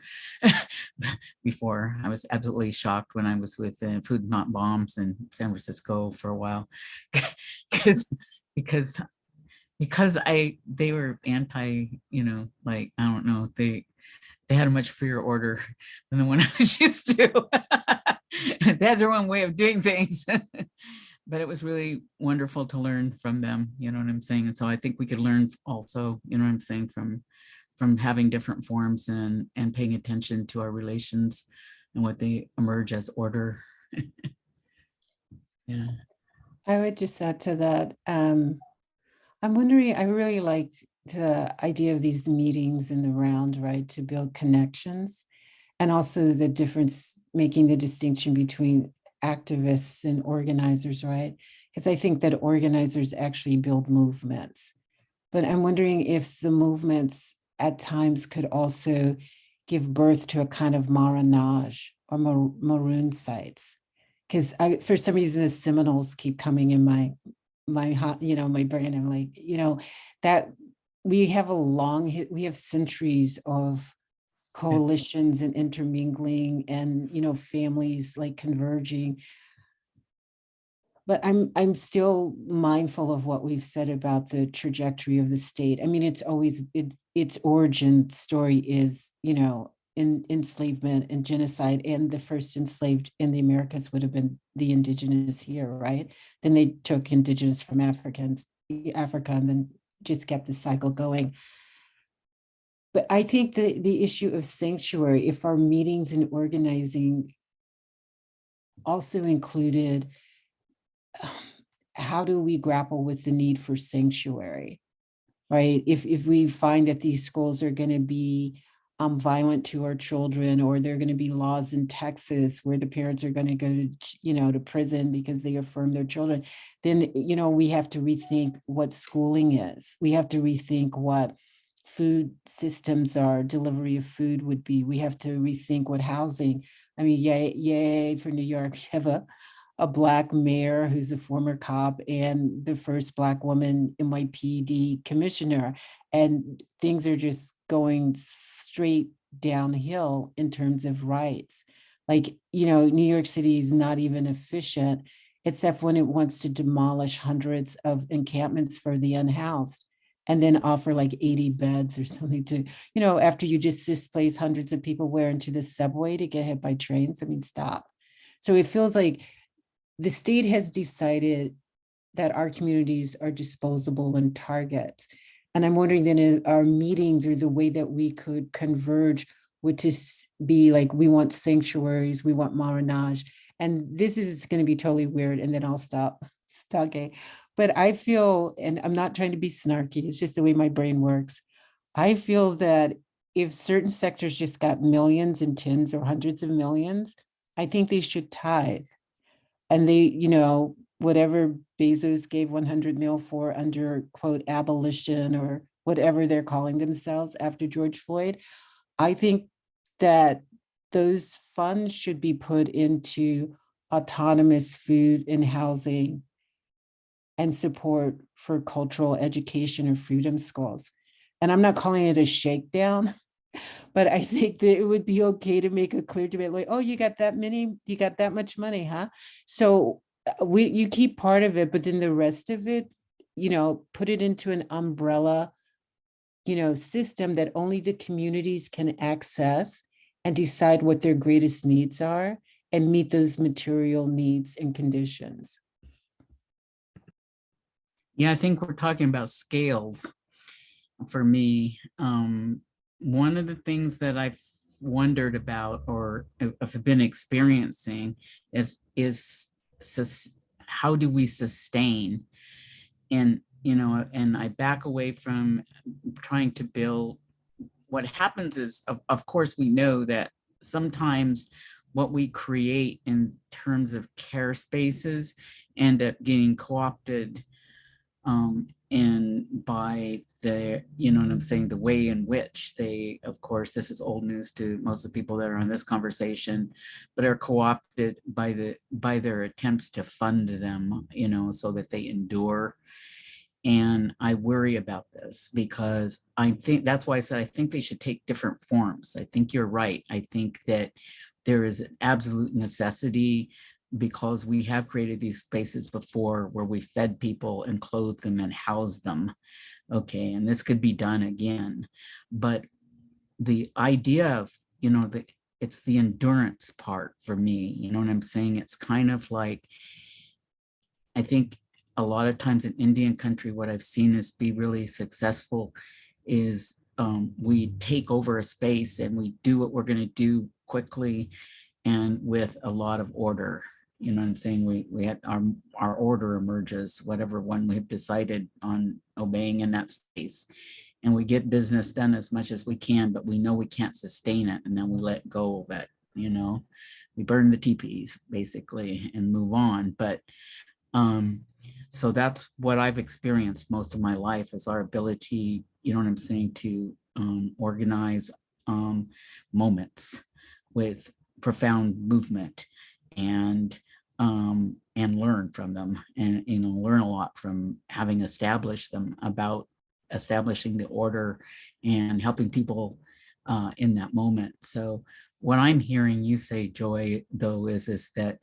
before. I was absolutely shocked when I was with Food Not Bombs in San Francisco for a while, because they were anti, like, I don't know, they had a much freer order than the one I was used to. They had their own way of doing things. But it was really wonderful to learn from them, you know what I'm saying? And so I think we could learn also, you know what I'm saying, from having different forms and paying attention to our relations and what they emerge as order. Yeah. I would just add to that. I'm wondering, I really like the idea of these meetings in the round, right, to build connections, and also the difference, making the distinction between activists and organizers, right? Because I think that organizers actually build movements. But I'm wondering if the movements at times could also give birth to a kind of marronage or maroon sites. Because for some reason, the Seminoles keep coming in my brain. I'm like, that we have centuries of coalitions and intermingling, and families like converging. But I'm still mindful of what we've said about the trajectory of the state. I mean, it's always its origin story is in enslavement and genocide, and the first enslaved in the Americas would have been the indigenous here, right? Then they took indigenous from Africa, and then just kept the cycle going. But I think the issue of sanctuary, if our meetings and organizing also included, how do we grapple with the need for sanctuary, right? If we find that these schools are going to be violent to our children, or there are going to be laws in Texas where the parents are going to go to, to prison because they affirm their children, then, we have to rethink what schooling is. We have to rethink what food systems are, delivery of food would be. We have to rethink what housing. I mean, yay for New York. You have a Black mayor who's a former cop and the first Black woman NYPD commissioner. And things are just going straight downhill in terms of rights. Like, New York City is not even efficient, except when it wants to demolish hundreds of encampments for the unhoused and then offer like 80 beds or something to, after you just displace hundreds of people where into the subway to get hit by trains. I mean, stop. So it feels like the state has decided that our communities are disposable and targets. And I'm wondering then, if our meetings or the way that we could converge would just be like, we want sanctuaries, we want marronage. And this is going to be totally weird, and then I'll stop. Okay. But I feel, and I'm not trying to be snarky, it's just the way my brain works. I feel that if certain sectors just got millions and tens or hundreds of millions, I think they should tithe. And they, whatever Bezos gave 100 mil for under quote abolition or whatever they're calling themselves after George Floyd, I think that those funds should be put into autonomous food and housing and support for cultural education or freedom schools. And I'm not calling it a shakedown, but I think that it would be okay to make a clear debate, like, oh, you got that much money, huh? So you keep part of it, but then the rest of it, put it into an umbrella, system that only the communities can access and decide what their greatest needs are and meet those material needs and conditions. Yeah, I think we're talking about scales for me. One of the things that I've wondered about or have been experiencing is how do we sustain? And, and I back away from trying to build. What happens is, of course, we know that sometimes what we create in terms of care spaces end up getting co-opted and by the, what I'm saying, the way in which they, of course, this is old news to most of the people that are on this conversation, but are co-opted by their attempts to fund them, so that they endure. And I worry about this because I think that's why I said I think they should take different forms. I think you're right. I think that there is an absolute necessity, because we have created these spaces before where we fed people and clothed them and housed them. Okay, and this could be done again. But the idea of, it's the endurance part for me, you know what I'm saying? It's kind of like, I think a lot of times in Indian country, what I've seen is be really successful is we take over a space and we do what we're going to do quickly and with a lot of order. You know what I'm saying? We had our order emerges, whatever one we've decided on obeying in that space. And we get business done as much as we can, but we know we can't sustain it. And then we let go of it, we burn the teepees basically and move on. But so that's what I've experienced most of my life, is our ability, you know what I'm saying, to organize moments with profound movement and learn from them, and learn a lot from having established them, about establishing the order and helping people in that moment. So what I'm hearing you say, Joy, though, is that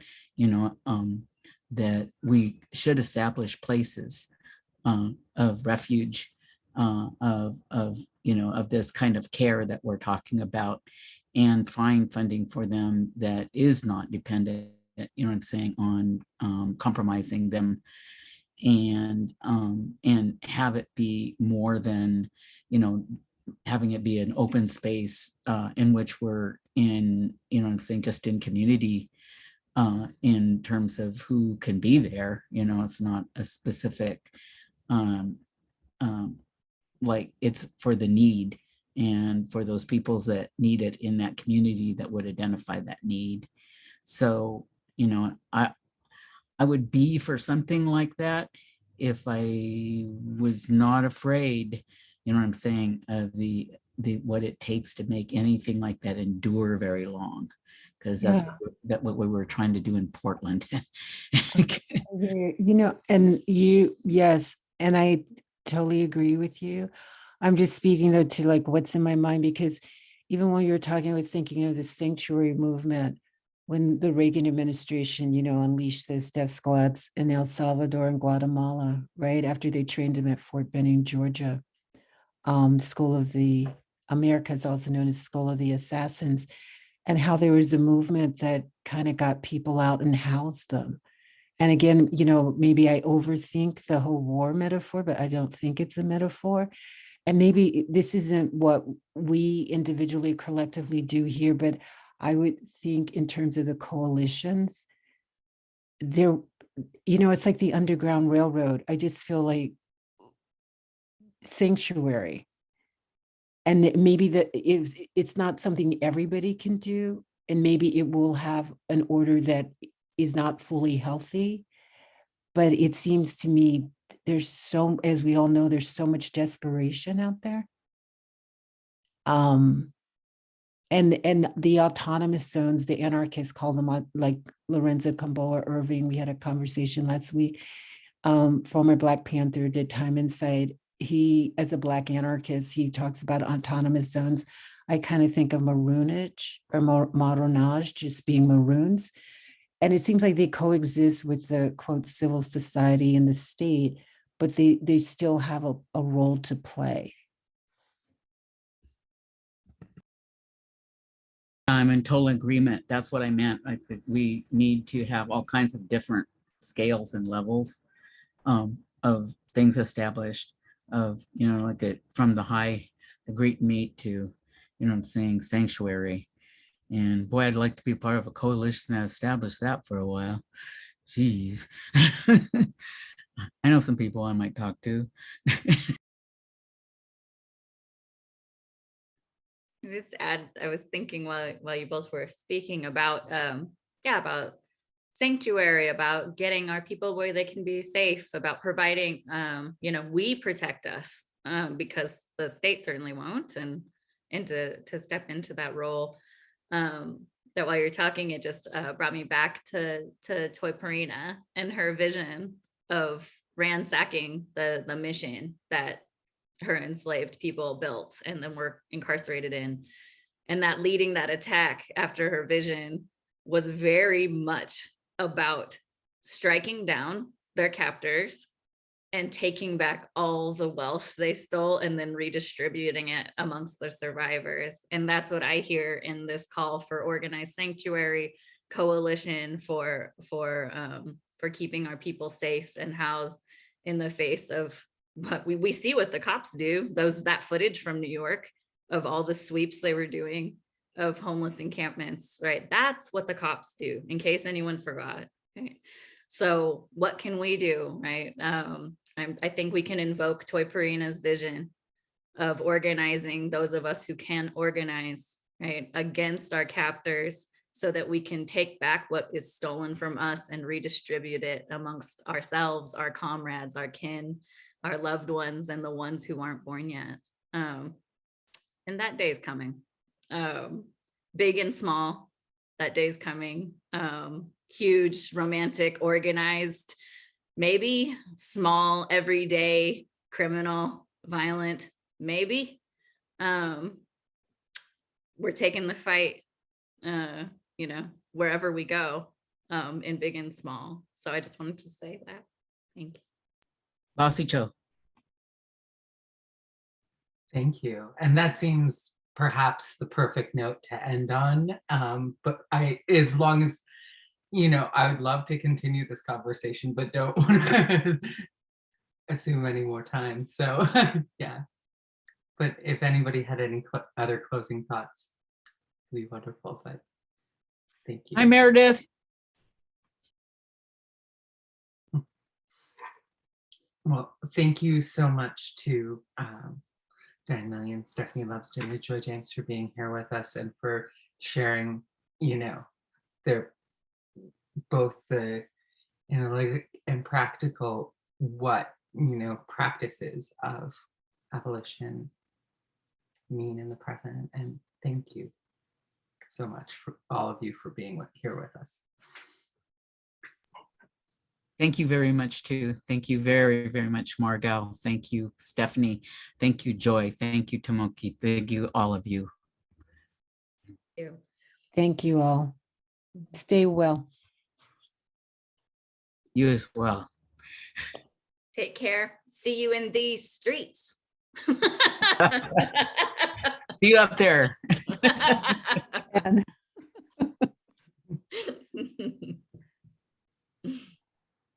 that we should establish places of refuge, of this kind of care that we're talking about, and find funding for them that is not dependent, you know what I'm saying, on compromising them, and have it be more than, having it be an open space in which we're in, you know what I'm saying, just in community in terms of who can be there. It's not a specific, like it's for the need and for those peoples that need it in that community that would identify that need. So, you know, I would be for something like that if I was not afraid, you know what I'm saying, of the what it takes to make anything like that endure very long. Because that's what we were trying to do in Portland. You know, and you, yes, and I totally agree with you. I'm just speaking though to like what's in my mind, because even when you were talking, I was thinking of the sanctuary movement when the Reagan administration, you know, unleashed those death squads in El Salvador and Guatemala, right after they trained them at Fort Benning, Georgia. School of the Americas, also known as School of the Assassins, and how there was a movement that kind of got people out and housed them. And again, you know, maybe I overthink the whole war metaphor, but I don't think it's a metaphor. And maybe this isn't what we individually, collectively do here, but I would think in terms of the coalitions, there, you know, it's like the Underground Railroad. I just feel like sanctuary. And maybe that if it's not something everybody can do, and maybe it will have an order that is not fully healthy. But it seems to me there's so, as we all know, there's so much desperation out there. And the autonomous zones, the anarchists call them, like Lorenzo Camboa Irving. We had a conversation last week. Former Black Panther did Time Inside. He, as a Black anarchist, he talks about autonomous zones. I kind of think of maroonage or marronage, just being maroons. And it seems like they coexist with the quote civil society and the state, but they still have a role to play. I'm in total agreement. That's what I meant. I think we need to have all kinds of different scales and levels of things established, of, you know, like from the great meat to, you know what I'm saying, sanctuary. And boy, I'd like to be part of a coalition that established that for a while. Jeez. I know some people I might talk to. Just add, I was thinking while you both were speaking about about sanctuary, about getting our people where they can be safe, about providing you know, we protect us because the state certainly won't, and to step into that role. That while you're talking, it just brought me back to Toi Parina and her vision of ransacking the mission that her enslaved people built and then were incarcerated in. And that leading that attack after her vision was very much about striking down their captors and taking back all the wealth they stole and then redistributing it amongst the survivors. And that's what I hear in this call for organized sanctuary, coalition for keeping our people safe and housed in the face of what we see what the cops do. That footage from New York of all the sweeps they were doing of homeless encampments, right? That's what the cops do, in case anyone forgot. Right? So what can we do, right? I think we can invoke Toi Parina's vision of organizing those of us who can organize, right, against our captors, so that we can take back what is stolen from us and redistribute it amongst ourselves, our comrades, our kin, our loved ones, and the ones who aren't born yet. And that day is coming. Big and small, that day's coming. Huge, romantic, organized, maybe small, everyday, criminal, violent, maybe. We're taking the fight, you know, wherever we go, in big and small. So I just wanted to say that. Thank you. Bossy Cho. Thank you. And that seems perhaps the perfect note to end on. But as long as, you know, I would love to continue this conversation, but don't want to assume any more time. So yeah. But if anybody had any other closing thoughts, it'd be wonderful. But thank you. Hi, Meredith. Well, thank you so much to Dian Million, Stephanie Lumsden, and Joy James for being here with us and for sharing, you know, their both the analytic and practical what, you know, practices of abolition mean in the present. And thank you so much for all of you for being here with us. Thank you very much too. Thank you very, very much, Margaux. Thank you, Stephanie. Thank you, Joy. Thank you, Tomoki. Thank you, all of you. Thank you all. Stay well. You as well. Take care. See you in these streets. See you up there. And